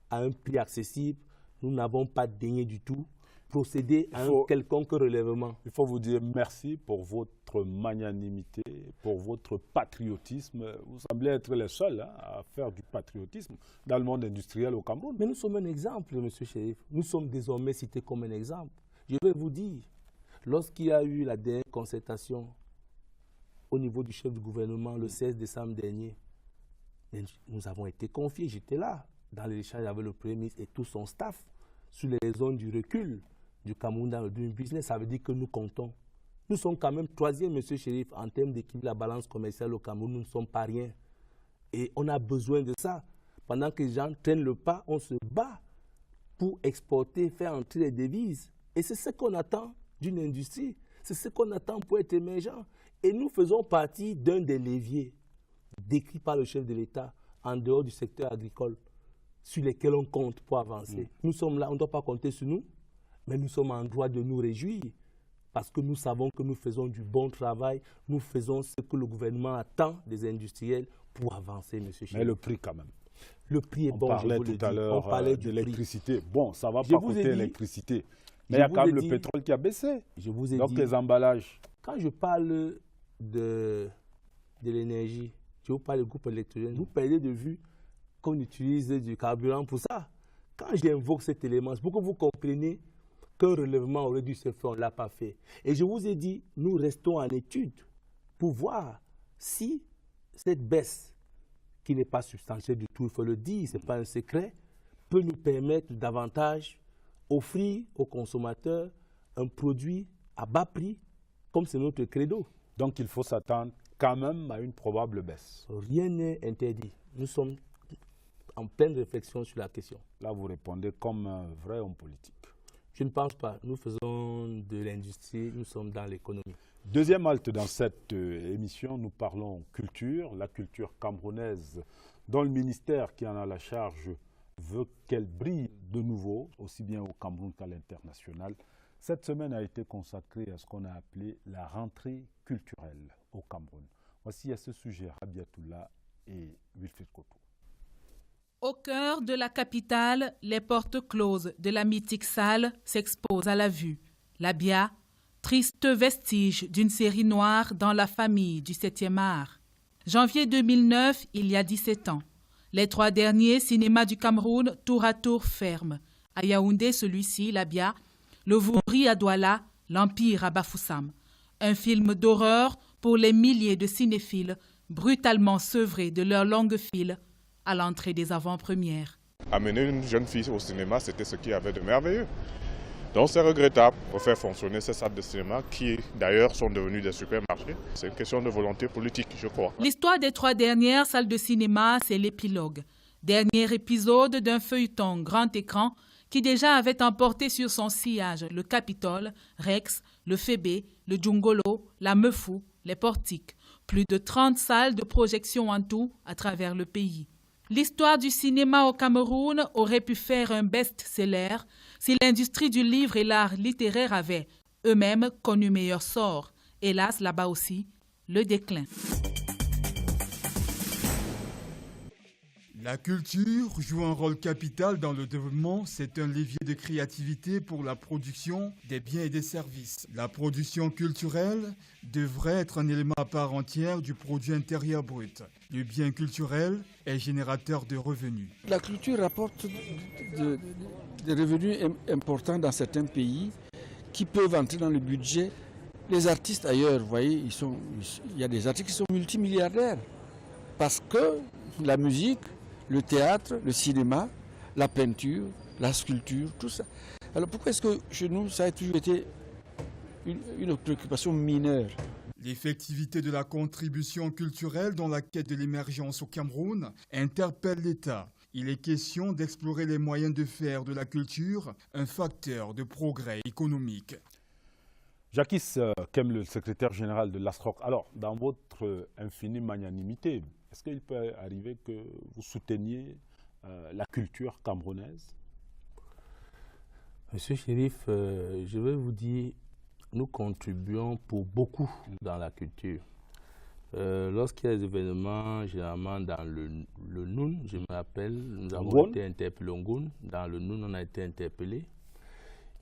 à un prix accessible, nous n'avons pas daigné du tout procéder à un quelconque relèvement. Il faut vous dire merci pour votre magnanimité, pour votre patriotisme. Vous semblez être les seuls à faire du patriotisme dans le monde industriel au Cameroun. Mais nous sommes un exemple, M. Chérif. Nous sommes désormais cités comme un exemple. Je vais vous dire, lorsqu'il y a eu la dernière concertation au niveau du chef du gouvernement le 16 décembre dernier, nous avons été confiés, j'étais là, dans l'échange avec le Premier ministre et tout son staff, sur les raisons du recul du Cameroun dans le doing business. Ça veut dire que nous comptons Nous sommes quand même 3e, M. Chérif, en termes d'équilibre de la balance commerciale au Cameroun. Nous ne sommes pas rien. Et on a besoin de ça. Pendant que les gens traînent le pas, on se bat pour exporter, faire entrer les devises. Et c'est ce qu'on attend d'une industrie. C'est ce qu'on attend pour être émergent. Et nous faisons partie d'un des leviers décrits par le chef de l'État en dehors du secteur agricole sur lesquels on compte pour avancer. Nous sommes là, on ne doit pas compter sur nous, mais nous sommes en droit de nous réjouir parce que nous savons que nous faisons du bon travail, nous faisons ce que le gouvernement attend des industriels pour avancer, M. Chérif. Mais le prix quand même. Le prix est bon, je vous le dis. On parlait tout à l'heure de l'électricité. Bon, ça ne va pas coûter l'électricité. Mais il y a quand même le pétrole qui a baissé. Je vous ai donc dit, les emballages. Quand je parle de l'énergie, je vous parle du groupe électrogène, vous perdez de vue qu'on utilise du carburant pour ça. Quand j'invoque cet élément, c'est pour que vous compreniez qu'un relèvement aurait dû se faire, on ne l'a pas fait. Et je vous ai dit, nous restons en étude pour voir si cette baisse, qui n'est pas substantielle du tout, il faut le dire, ce n'est pas un secret, peut nous permettre davantage offrir aux consommateurs un produit à bas prix, comme c'est notre credo. Donc il faut s'attendre quand même à une probable baisse. Rien n'est interdit. Nous sommes en pleine réflexion sur la question. Là, vous répondez comme un vrai homme politique. Je ne pense pas. Nous faisons de l'industrie, nous sommes dans l'économie. Deuxième halte dans cette émission, nous parlons culture, la culture camerounaise, dont le ministère qui en a la charge veut qu'elle brille de nouveau, aussi bien au Cameroun qu'à l'international. Cette semaine a été consacrée à ce qu'on a appelé la rentrée culturelle au Cameroun. Voici à ce sujet Rabiatoula et Wilfried Koto. Au cœur de la capitale, les portes closes de la mythique salle s'exposent à la vue. La Bia, triste vestige d'une série noire dans la famille du 7e art. Janvier 2009, il y a 17 ans. Les 3 derniers cinémas du Cameroun tour à tour ferment. À Yaoundé, celui-ci, la Bia, le Vouri à Douala, l'Empire à Bafoussam. Un film d'horreur pour les milliers de cinéphiles brutalement sevrés de leur longue file à l'entrée des avant-premières. Amener une jeune fille au cinéma, c'était ce qu'il y avait de merveilleux. Donc c'est regrettable pour faire fonctionner ces salles de cinéma qui d'ailleurs sont devenues des supermarchés. C'est une question de volonté politique, je crois. L'histoire des 3 dernières salles de cinéma, c'est l'épilogue. Dernier épisode d'un feuilleton grand écran qui déjà avait emporté sur son sillage le Capitole, Rex, le Fébé, le Djungolo, la Meufou, les Portiques. Plus de 30 salles de projection en tout à travers le pays. L'histoire du cinéma au Cameroun aurait pu faire un best-seller si l'industrie du livre et l'art littéraire avaient eux-mêmes connu meilleur sort. Hélas, là-bas aussi, le déclin. La culture joue un rôle capital dans le développement. C'est un levier de créativité pour la production des biens et des services. La production culturelle devrait être un élément à part entière du produit intérieur brut. Le bien culturel est générateur de revenus. La culture rapporte des revenus importants dans certains pays qui peuvent entrer dans le budget. Les artistes ailleurs, vous voyez, il y a des artistes qui sont multimilliardaires parce que la musique, le théâtre, le cinéma, la peinture, la sculpture, tout ça. Alors pourquoi est-ce que chez nous, ça a toujours été une préoccupation mineure? L'effectivité de la contribution culturelle dans la quête de l'émergence au Cameroun interpelle l'État. Il est question d'explorer les moyens de faire de la culture un facteur de progrès économique. Jacques Kem, le secrétaire général de l'ASROC, alors dans votre infinie magnanimité, est-ce qu'il peut arriver que vous souteniez la culture camerounaise? Monsieur Chérif, je vais vous dire, nous contribuons pour beaucoup dans la culture. Lorsqu'il y a des événements, généralement dans le Noun, je me rappelle, nous avons été interpellés au Ngoun. Dans le Noun, on a été interpellés.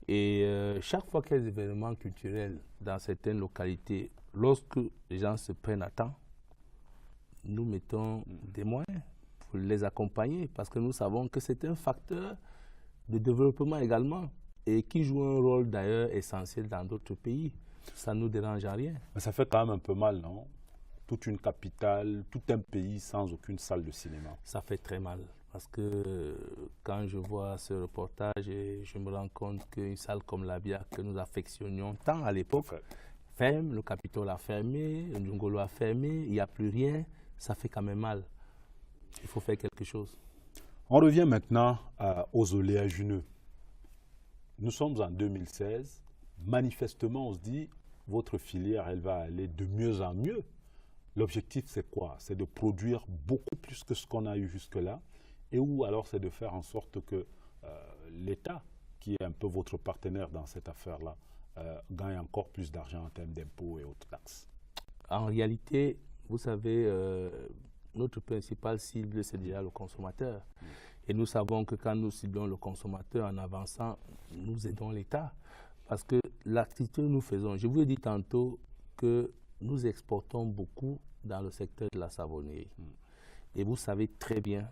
Et chaque fois qu'il y a des événements culturels dans certaines localités, lorsque les gens se prennent à temps, nous mettons des moyens pour les accompagner parce que nous savons que c'est un facteur de développement également et qui joue un rôle d'ailleurs essentiel dans d'autres pays. Ça ne nous dérange en rien. Mais ça fait quand même un peu mal, non? Toute une capitale, tout un pays sans aucune salle de cinéma. Ça fait très mal parce que quand je vois ce reportage, je me rends compte qu'une salle comme la Bia que nous affectionnions tant à l'époque ferme, le Capitole a fermé, le Njongolo a fermé, il n'y a plus rien, ça fait quand même mal. Il faut faire quelque chose. On revient maintenant aux oléagineux. Nous sommes en 2016. Manifestement, on se dit, votre filière, elle va aller de mieux en mieux. L'objectif, c'est quoi? C'est de produire beaucoup plus que ce qu'on a eu jusque-là. Et ou alors, c'est de faire en sorte que l'État, qui est un peu votre partenaire dans cette affaire-là, gagne encore plus d'argent en termes d'impôts et autres taxes. En réalité, vous savez, notre principale cible, c'est déjà le consommateur. Et nous savons que quand nous ciblons le consommateur en avançant, nous aidons l'État. Parce que l'activité que nous faisons, je vous ai dit tantôt que nous exportons beaucoup dans le secteur de la savonnerie. Et vous savez très bien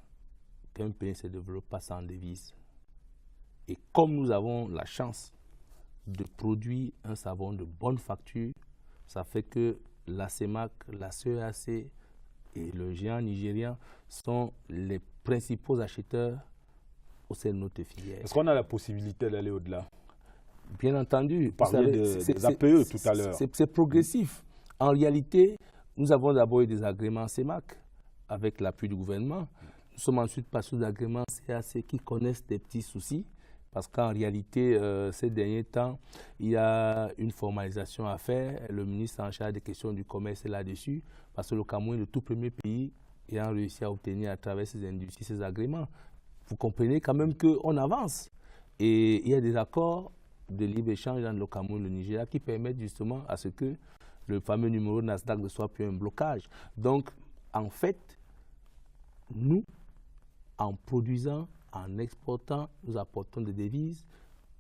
qu'un pays ne se développe pas sans devise. Et comme nous avons la chance de produire un savon de bonne facture, ça fait que la CEMAC, la CEAC et le géant nigérien sont les principaux acheteurs au sein de notre filière. Est-ce qu'on a la possibilité d'aller au-delà? Bien entendu. Vous parliez des APE tout à l'heure. C'est progressif. En réalité, nous avons d'abord eu des agréments CEMAC avec l'appui du gouvernement. Nous sommes ensuite passés aux agréments CAC qui connaissent des petits soucis. Parce qu'en réalité, ces derniers temps, il y a une formalisation à faire. Le ministre en charge des questions du commerce est là-dessus. Parce que le Cameroun est le tout premier pays ayant réussi à obtenir à travers ces industries, ces agréments. Vous comprenez quand même qu'on avance. Et il y a des accords de libre-échange entre le Cameroun et le Nigeria qui permettent justement à ce que le fameux numéro Nasdaq ne soit plus un blocage. Donc, en fait, nous, en produisant, en exportant, nous apportons des devises.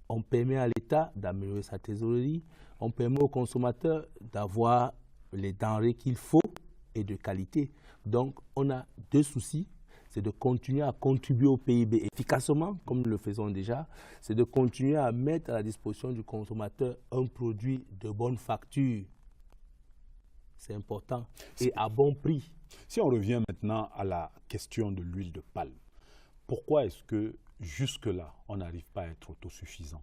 On permet à l'État d'améliorer sa trésorerie. On permet aux consommateurs d'avoir les denrées qu'il faut et de qualité. Donc, on a deux soucis. C'est de continuer à contribuer au PIB efficacement, comme nous le faisons déjà. C'est de continuer à mettre à la disposition du consommateur un produit de bonne facture. C'est important. Et à bon prix. Si on revient maintenant à la question de l'huile de palme, pourquoi est-ce que jusque-là, on n'arrive pas à être autosuffisant?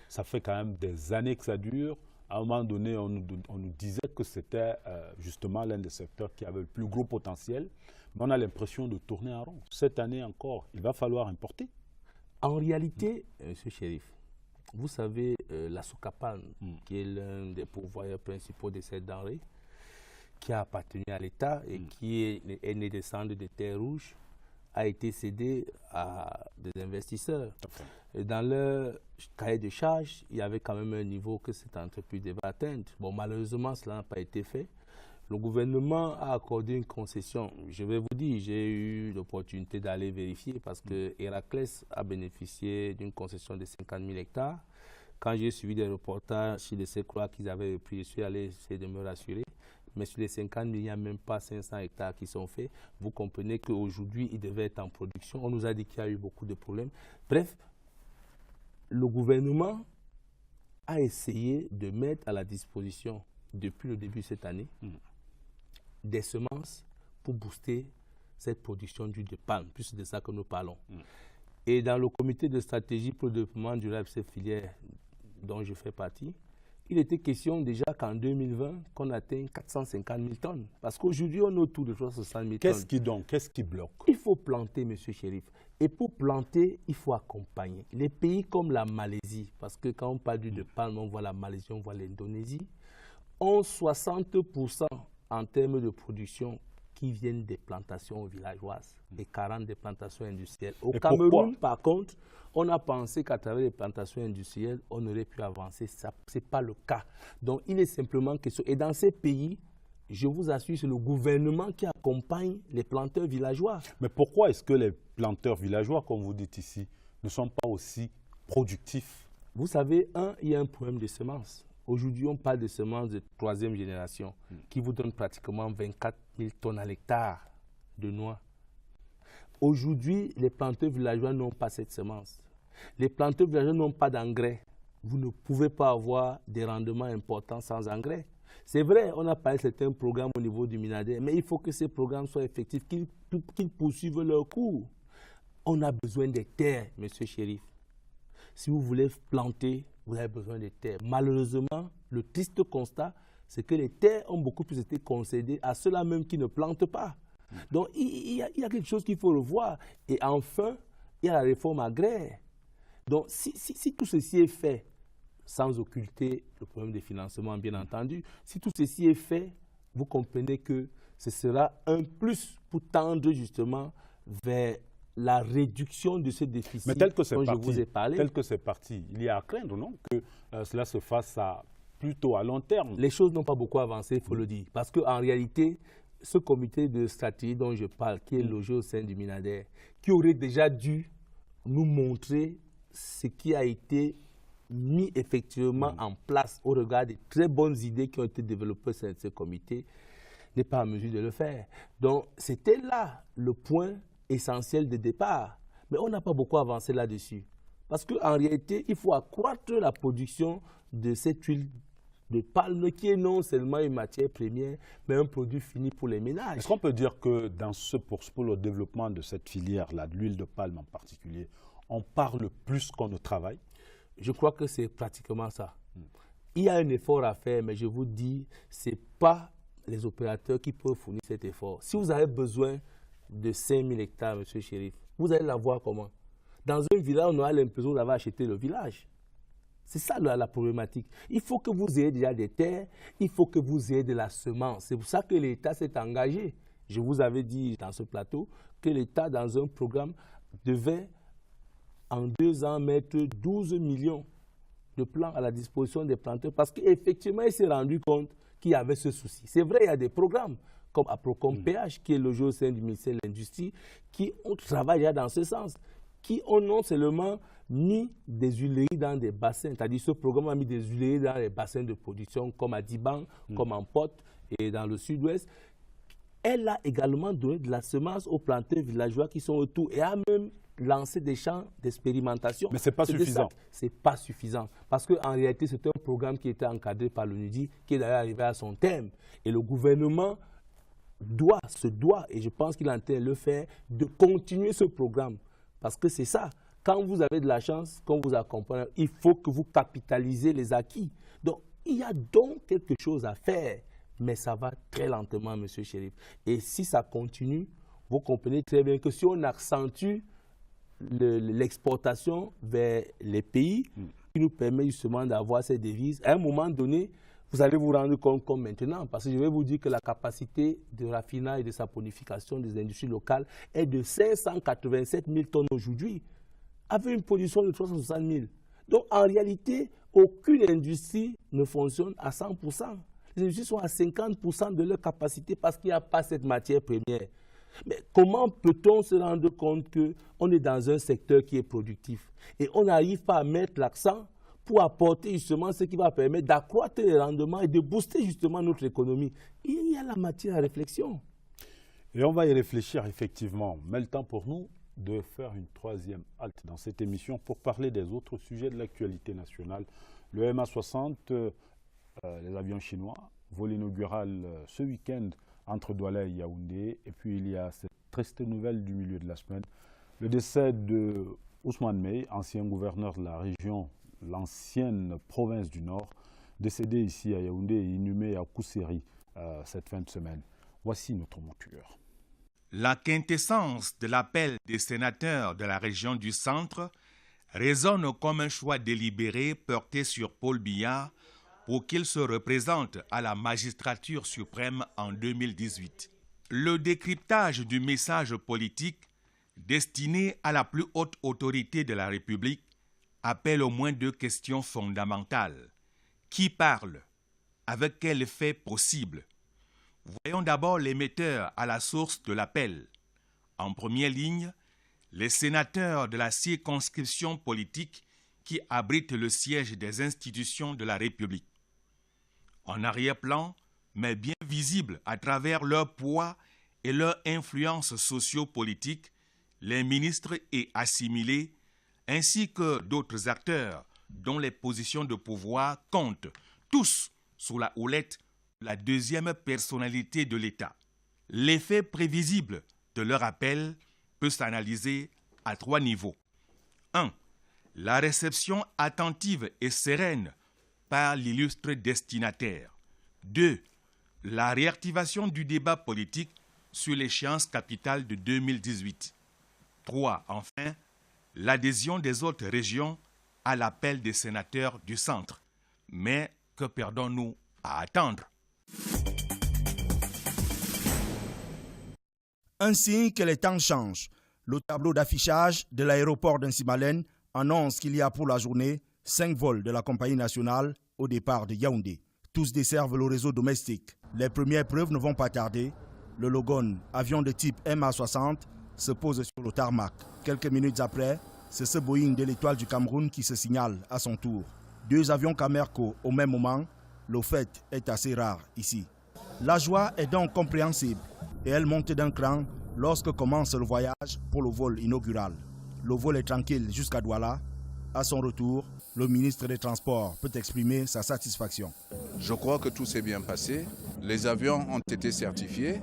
Ça fait quand même des années que ça dure. À un moment donné, on nous disait que c'était justement l'un des secteurs qui avait le plus gros potentiel. Mais on a l'impression de tourner en rond. Cette année encore, il va falloir importer. En réalité, M. Chérif, vous savez, la Socapan, qui est l'un des pourvoyeurs principaux de cette denrée, qui a appartenu à l'État et qui est né des cendres de terre rouge, a été cédé à des investisseurs. Et dans leur cahier de charge, il y avait quand même un niveau que cette entreprise devait atteindre. Bon, malheureusement, cela n'a pas été fait. Le gouvernement a accordé une concession. Je vais vous dire, j'ai eu l'opportunité d'aller vérifier parce que Héraclès a bénéficié d'une concession de 50 000 hectares. Quand j'ai suivi des reportages, je laissais croire qu'ils avaient pris, je suis allé essayer de me rassurer. Mais sur les 50 000, il n'y a même pas 500 hectares qui sont faits. Vous comprenez qu'aujourd'hui, ils devaient être en production. On nous a dit qu'il y a eu beaucoup de problèmes. Bref, le gouvernement a essayé de mettre à la disposition, depuis le début de cette année, des semences pour booster cette production d'huile de palme, puisque c'est de ça que nous parlons. Et dans le comité de stratégie pour le développement durable de cette filière dont je fais partie, il était question déjà qu'en 2020, qu'on atteigne 450 000 tonnes. Parce qu'aujourd'hui, on est autour de 360 000 tonnes. Qu'est-ce qui bloque? Il faut planter, M. Chérif. Et pour planter, il faut accompagner. Les pays comme la Malaisie, parce que quand on parle d'huile de palme, on voit la Malaisie, on voit l'Indonésie, ont 60% en termes de production qui viennent des plantations villageoises et 40% des plantations industrielles. Au Cameroun, par contre, on a pensé qu'à travers les plantations industrielles, on aurait pu avancer. Ce n'est pas le cas. Donc, il est simplement question. Et dans ces pays, je vous assure, c'est le gouvernement qui accompagne les planteurs villageois. Mais pourquoi est-ce que les planteurs villageois, comme vous dites ici, ne sont pas aussi productifs? Vous savez, il y a un problème de semences. Aujourd'hui, on parle de semences de 3e génération qui vous donnent pratiquement 24 000 tonnes à l'hectare de noix. Aujourd'hui, les planteurs villageois n'ont pas cette semence. Les planteurs villageois n'ont pas d'engrais. Vous ne pouvez pas avoir des rendements importants sans engrais. C'est vrai, on a parlé de certains programmes au niveau du MINADER, mais il faut que ces programmes soient effectifs, qu'ils poursuivent leur cours. On a besoin des terres, M. Chérif. si vous voulez planter, vous avez besoin de terres. Malheureusement, le triste constat, c'est que les terres ont beaucoup plus été concédées à ceux-là même qui ne plantent pas. Donc, il y a quelque chose qu'il faut revoir. Et enfin, il y a la réforme agraire. Donc, si tout ceci est fait, sans occulter le problème des financements, bien entendu, si tout ceci est fait, vous comprenez que ce sera un plus pour tendre justement vers la réduction de ce déficit. Mais tel que c'est dont parti, je vous ai parlé. Tel que c'est parti, il y a à craindre, non, que cela se fasse plutôt à long terme. Les choses n'ont pas beaucoup avancé, il faut le dire. Parce qu'en réalité, ce comité de stratégie dont je parle, qui est logé au sein du MINADER, qui aurait déjà dû nous montrer ce qui a été mis effectivement en place au regard des très bonnes idées qui ont été développées dans ce comité, n'est pas en mesure de le faire. Donc, c'était là le point essentiel de départ. Mais on n'a pas beaucoup avancé là-dessus. Parce qu'en réalité, il faut accroître la production de cette huile de palme qui est non seulement une matière première, mais un produit fini pour les ménages. Est-ce qu'on peut dire que dans pour le développement de cette filière-là, de l'huile de palme en particulier, on parle plus qu'on ne travaille? Je crois que c'est pratiquement ça. Il y a un effort à faire, mais je vous dis, ce n'est pas les opérateurs qui peuvent fournir cet effort. Si vous avez besoin de 5000 hectares, M. Chérif, vous allez l'avoir comment? Dans un village, on aura l'impression d'avoir acheté le village. C'est ça la problématique. Il faut que vous ayez déjà des terres, il faut que vous ayez de la semence. C'est pour ça que l'État s'est engagé. Je vous avais dit dans ce plateau que l'État, dans un programme, devait en 2 ans mettre 12 millions de plants à la disposition des planteurs parce qu'effectivement, il s'est rendu compte qu'il y avait ce souci. C'est vrai, il y a des programmes comme Aprocom PH, qui est logé au sein du ministère de l'Industrie, qui travaillent dans ce sens, qui ont non seulement mis des huileries dans des bassins, c'est-à-dire ce programme a mis des huileries dans les bassins de production comme à Diban, comme en Pote et dans le sud-ouest. Elle a également donné de la semence aux planteurs villageois qui sont autour et a même lancé des champs d'expérimentation. Mais ce n'est pas suffisant. Ce n'est pas suffisant parce qu'en réalité, c'est un programme qui était encadré par l'ONUDI qui est d'ailleurs arrivé à son terme. Et le gouvernement se doit, et je pense qu'il est en train de le faire, de continuer ce programme. Parce que c'est ça. Quand vous avez de la chance, qu'on vous accompagne, il faut que vous capitalisez les acquis. Donc, il y a donc quelque chose à faire, mais ça va très lentement, M. Chérif. Et si ça continue, vous comprenez très bien que si on accentue l'exportation vers les pays, qui nous permet justement d'avoir ces devises, à un moment donné, vous allez vous rendre compte comme maintenant, parce que je vais vous dire que la capacité de raffinage et de saponification des industries locales est de 587 000 tonnes aujourd'hui, avec une production de 360 000. Donc en réalité, aucune industrie ne fonctionne à 100%. Les industries sont à 50% de leur capacité parce qu'il n'y a pas cette matière première. Mais comment peut-on se rendre compte qu'on est dans un secteur qui est productif et on n'arrive pas à mettre l'accent pour apporter justement ce qui va permettre d'accroître les rendements et de booster justement notre économie? Il y a la matière à réflexion. Et on va y réfléchir effectivement. Mais le temps pour nous de faire une 3e halte dans cette émission pour parler des autres sujets de l'actualité nationale. Le MA60, les avions chinois, vol inaugural ce week-end entre Douala et Yaoundé. Et puis il y a cette triste nouvelle du milieu de la semaine, le décès de Ousmane Mey, ancien gouverneur de la région, l'ancienne province du Nord, décédé ici à Yaoundé et inhumé à Kousséri cette fin de semaine. Voici notre monture. La quintessence de l'appel des sénateurs de la région du Centre résonne comme un choix délibéré porté sur Paul Biya pour qu'il se représente à la magistrature suprême en 2018. Le décryptage du message politique destiné à la plus haute autorité de la République appelle au moins 2 questions fondamentales. Qui parle? Avec quel effet possible? Voyons d'abord l'émetteur à la source de l'appel. En première ligne, les sénateurs de la circonscription politique qui abrite le siège des institutions de la République. En arrière-plan, mais bien visible à travers leur poids et leur influence socio-politique, les ministres et assimilés, ainsi que d'autres acteurs dont les positions de pouvoir comptent, tous sous la houlette de la 2e personnalité de l'État. L'effet prévisible de leur appel peut s'analyser à 3 niveaux. 1. la réception attentive et sereine par l'illustre destinataire. 2. La réactivation du débat politique sur l'échéance capitale de 2018. 3. Enfin, l'adhésion des autres régions à l'appel des sénateurs du centre. Mais que perdons-nous à attendre? Un signe que les temps changent. Le tableau d'affichage de l'aéroport d'Insimalène annonce qu'il y a pour la journée 5 vols de la compagnie nationale au départ de Yaoundé. Tous desservent le réseau domestique. Les premières preuves ne vont pas tarder. Le Logon, avion de type MA60, se pose sur le tarmac. Quelques minutes après, c'est ce Boeing de l'Étoile du Cameroun qui se signale à son tour. 2 avions Camerco au même moment. Le fait est assez rare ici. La joie est donc compréhensible et elle monte d'un cran lorsque commence le voyage pour le vol inaugural. Le vol est tranquille jusqu'à Douala. À son retour, le ministre des Transports peut exprimer sa satisfaction. Je crois que tout s'est bien passé. Les avions ont été certifiés.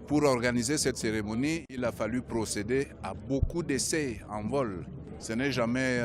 Pour organiser cette cérémonie, il a fallu procéder à beaucoup d'essais en vol. Ce n'est jamais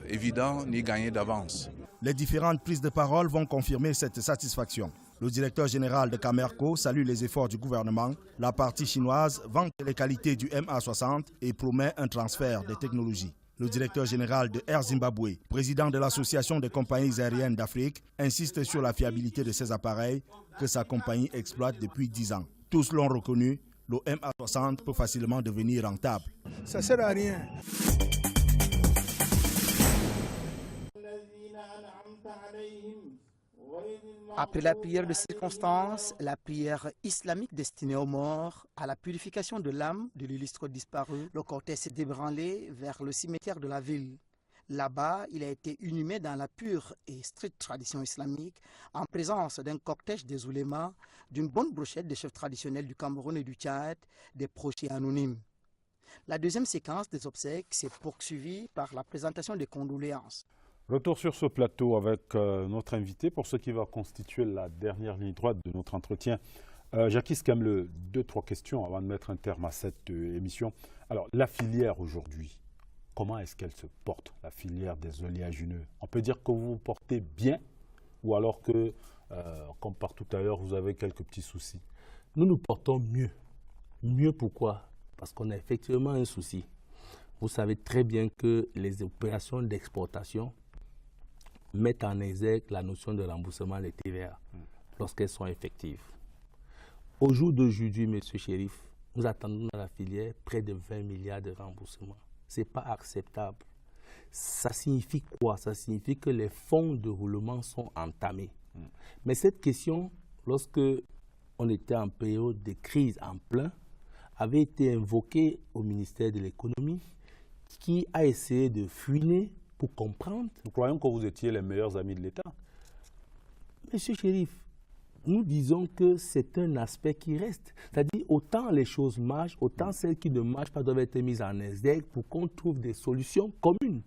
évident ni gagné d'avance. Les différentes prises de parole vont confirmer cette satisfaction. Le directeur général de Camerco salue les efforts du gouvernement. La partie chinoise vante les qualités du MA60 et promet un transfert des technologies. Le directeur général de Air Zimbabwe, président de l'Association des compagnies aériennes d'Afrique, insiste sur la fiabilité de ces appareils que sa compagnie exploite depuis 10 ans. Tous l'ont reconnu, le MA60 peut facilement devenir rentable. Ça ne sert à rien. Après la prière de circonstance, la prière islamique destinée aux morts, à la purification de l'âme de l'illustre disparu, le cortège s'est débranlé vers le cimetière de la ville. Là-bas, il a été inhumé dans la pure et stricte tradition islamique, en présence d'un cortège des oulémas, d'une bonne brochette des chefs traditionnels du Cameroun et du Tchad, des proches et anonymes. La deuxième séquence des obsèques s'est poursuivie par la présentation des condoléances. Retour sur ce plateau avec notre invité pour ce qui va constituer la dernière ligne droite de notre entretien. Jacques Kamle, 2-3 questions avant de mettre un terme à cette émission. Alors, la filière aujourd'hui, comment est-ce qu'elle se porte, la filière des oléagineux? On peut dire que vous vous portez bien ou alors que, comme par tout à l'heure, vous avez quelques petits soucis? Nous nous portons mieux. Mieux pourquoi? Parce qu'on a effectivement un souci. Vous savez très bien que les opérations d'exportation mettent en exergue la notion de remboursement des TVA lorsqu'elles sont effectives. Au jour d'aujourd'hui, M. Chérif, nous attendons dans la filière près de 20 milliards de remboursements. Ce n'est pas acceptable. Ça signifie quoi? Ça signifie que les fonds de roulement sont entamés. Mais cette question, lorsque on était en période de crise en plein, avait été invoquée au ministère de l'économie qui a essayé de fouiner pour comprendre. Nous croyons que vous étiez les meilleurs amis de l'État. Monsieur Chérif, nous disons que c'est un aspect qui reste. C'est-à-dire, autant les choses marchent, autant celles qui ne marchent pas doivent être mises en exergue pour qu'on trouve des solutions communes.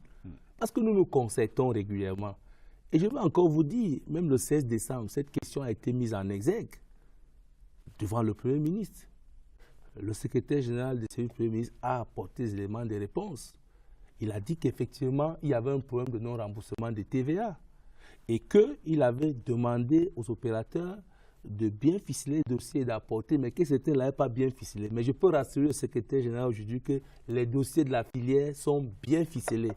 Parce que nous nous concertons régulièrement. Et je veux encore vous dire, même le 16 décembre, cette question a été mise en exergue devant le Premier ministre. Le secrétaire général du service du Premier ministre a apporté des éléments de réponse. Il a dit qu'effectivement, il y avait un problème de non-remboursement de TVA et qu'il avait demandé aux opérateurs de bien ficeler le dossier et d'apporter, mais que c'était là pas bien ficelé. Mais je peux rassurer le secrétaire général aujourd'hui que les dossiers de la filière sont bien ficelés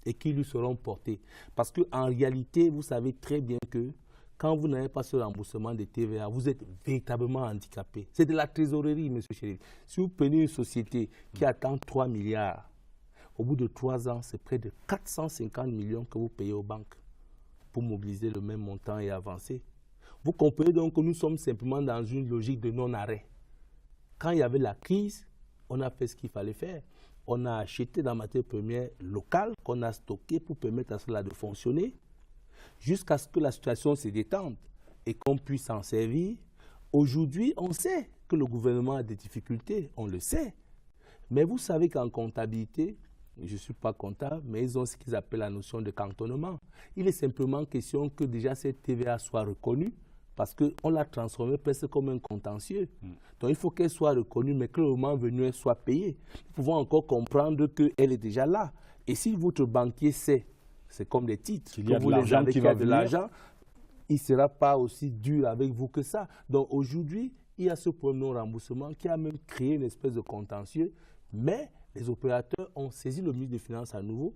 et qu'ils lui seront portés. Parce qu'en réalité, vous savez très bien que quand vous n'avez pas ce remboursement de TVA, vous êtes véritablement handicapé. C'est de la trésorerie, M. Chérif. Si vous prenez une société qui attend 3 milliards, au bout de 3 ans, c'est près de 450 millions que vous payez aux banques pour mobiliser le même montant et avancer. Vous comprenez donc que nous sommes simplement dans une logique de non-arrêt. Quand il y avait la crise, on a fait ce qu'il fallait faire. On a acheté la matière première locale qu'on a stockée pour permettre à cela de fonctionner jusqu'à ce que la situation se détende et qu'on puisse s'en servir. Aujourd'hui, on sait que le gouvernement a des difficultés, on le sait. Mais vous savez qu'en comptabilité, je ne suis pas comptable, mais ils ont ce qu'ils appellent la notion de cantonnement. Il est simplement question que déjà cette TVA soit reconnue parce qu'on l'a transformée presque comme un contentieux. Donc il faut qu'elle soit reconnue, mais que le moment venu, elle soit payée. Nous pouvons encore comprendre qu'elle est déjà là. Et si votre banquier sait, c'est comme des titres, qu'il y a que de vous les l'argent avez, qui qu'il y a va de venir, l'argent, il ne sera pas aussi dur avec vous que ça. Donc aujourd'hui, il y a ce problème de non-remboursement qui a même créé une espèce de contentieux, mais les opérateurs ont saisi le ministre des Finances à nouveau.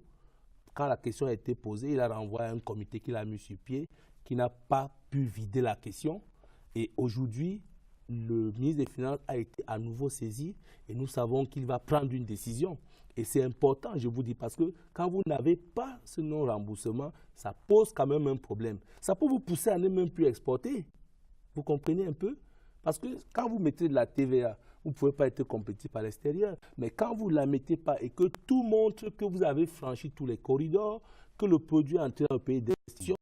Quand la question a été posée, il a renvoyé un comité qu'il a mis sur pied, qui n'a pas pu vider la question. Et aujourd'hui, le ministre des Finances a été à nouveau saisi et nous savons qu'il va prendre une décision. Et c'est important, je vous dis, parce que quand vous n'avez pas ce non-remboursement, ça pose quand même un problème. Ça peut vous pousser à ne même plus exporter. Vous comprenez un peu? Parce que quand vous mettez de la TVA, vous ne pouvez pas être compétitif à l'extérieur. Mais quand vous ne la mettez pas et que tout montre que vous avez franchi tous les corridors, que le produit est entré dans le pays d'investissement,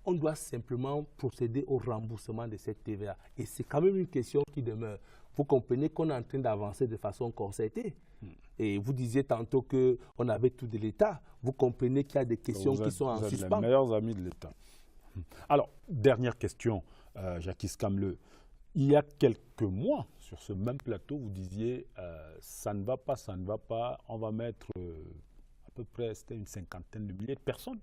on doit simplement procéder au remboursement de cette TVA. Et c'est quand même une question qui demeure. Vous comprenez qu'on est en train d'avancer de façon concertée. Et vous disiez tantôt qu'on avait tout de l'État. Vous comprenez qu'il y a des questions qui sont en suspens. Vous êtes les meilleurs amis de l'État. Alors, dernière question, Jacques Kamle. Il y a quelques mois, sur ce même plateau, vous disiez ça ne va pas, on va mettre à peu près, c'était une cinquantaine de milliers de personnes.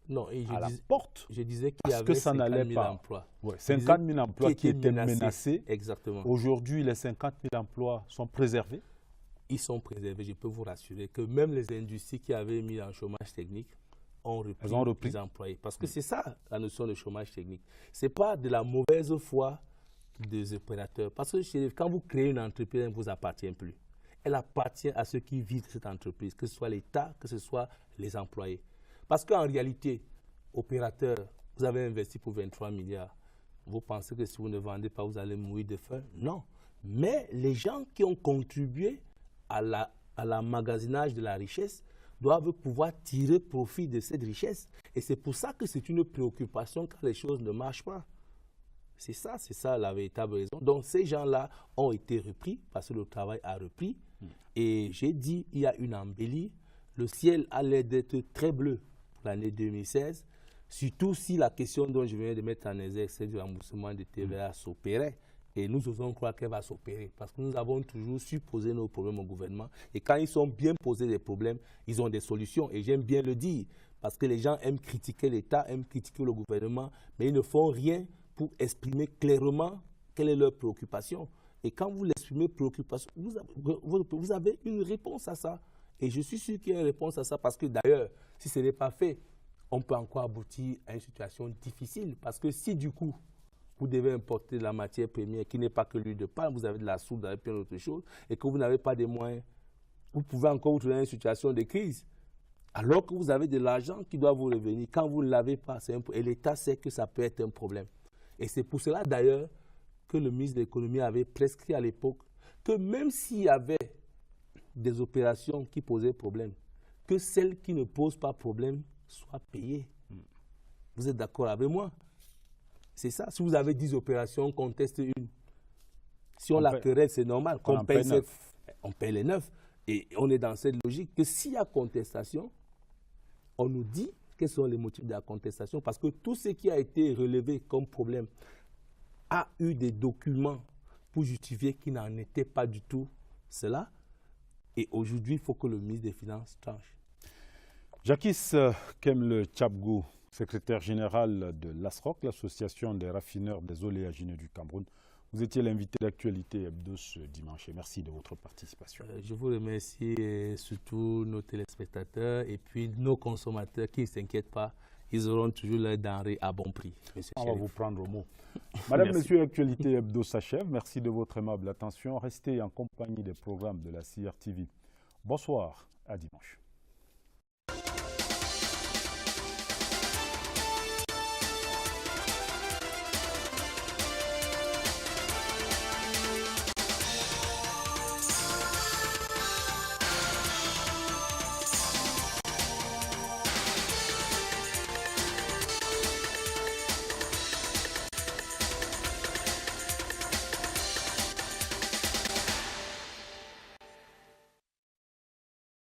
Non, et à la porte. Je disais qu'il y avait 50 000 emplois. Ouais, 50 000 emplois qui étaient menacés. Exactement. Aujourd'hui, les 50 000 emplois sont préservés. Ils sont préservés. Je peux vous rassurer que même les industries qui avaient mis en chômage technique ont repris les employés. Parce que c'est ça la notion de chômage technique. Ce n'est pas de la mauvaise foi des opérateurs. Parce que quand vous créez une entreprise, elle ne vous appartient plus. Elle appartient à ceux qui vivent cette entreprise, que ce soit l'État, que ce soit les employés. Parce qu'en réalité, opérateur, vous avez investi pour 23 milliards. Vous pensez que si vous ne vendez pas, vous allez mourir de faim? Non. Mais les gens qui ont contribué à l'emmagasinage de la richesse doivent pouvoir tirer profit de cette richesse. Et c'est pour ça que c'est une préoccupation quand les choses ne marchent pas. C'est ça la véritable raison. Donc ces gens-là ont été repris parce que le travail a repris. Et j'ai dit, il y a une embellie. Le ciel a l'air d'être très bleu pour l'année 2016, surtout si la question dont je viens de mettre en exergue, c'est du remboursement de TVA s'opérait. Et nous osons croire qu'elle va s'opérer parce que nous avons toujours su poser nos problèmes au gouvernement. Et quand ils sont bien posés des problèmes, ils ont des solutions. Et j'aime bien le dire parce que les gens aiment critiquer l'État, aiment critiquer le gouvernement, mais ils ne font rien pour exprimer clairement quelle est leur préoccupation. Et quand vous l'exprimez préoccupation, vous avez une réponse à ça. Et je suis sûr qu'il y a une réponse à ça parce que d'ailleurs, si ce n'est pas fait, on peut encore aboutir à une situation difficile. Parce que si du coup, vous devez importer de la matière première qui n'est pas que l'huile de palme, vous avez de la soude, vous avez plein d'autres choses, et que vous n'avez pas de moyens, vous pouvez encore vous trouver dans une situation de crise. Alors que vous avez de l'argent qui doit vous revenir. Quand vous ne l'avez pas, et l'État sait que ça peut être un problème. Et c'est pour cela d'ailleurs que le ministre de l'économie avait prescrit à l'époque que même s'il y avait des opérations qui posaient problème, que celles qui ne posent pas problème soient payées. Vous êtes d'accord avec moi? C'est ça. Si vous avez 10 opérations, on conteste une. Si on la querelle, c'est normal. On paye 9. On paye les 9. Et on est dans cette logique que s'il y a contestation, on nous dit quels sont les motifs de la contestation. Parce que tout ce qui a été relevé comme problème a eu des documents pour justifier qu'il n'en était pas du tout cela. Et aujourd'hui, il faut que le ministre des Finances tranche. Jacques Kamle Tchabgou, secrétaire général de l'ASROC, l'association des raffineurs des oléagineux du Cameroun. Vous étiez l'invité d'actualité hebdo ce dimanche et merci de votre participation. Je vous remercie et surtout nos téléspectateurs et puis nos consommateurs qui ne s'inquiètent pas. Ils auront toujours leurs denrées à bon prix. On va vous prendre au mot. Madame, Monsieur, l'actualité hebdo s'achève. Merci de votre aimable attention. Restez en compagnie des programmes de la CRTV. Bonsoir, à dimanche.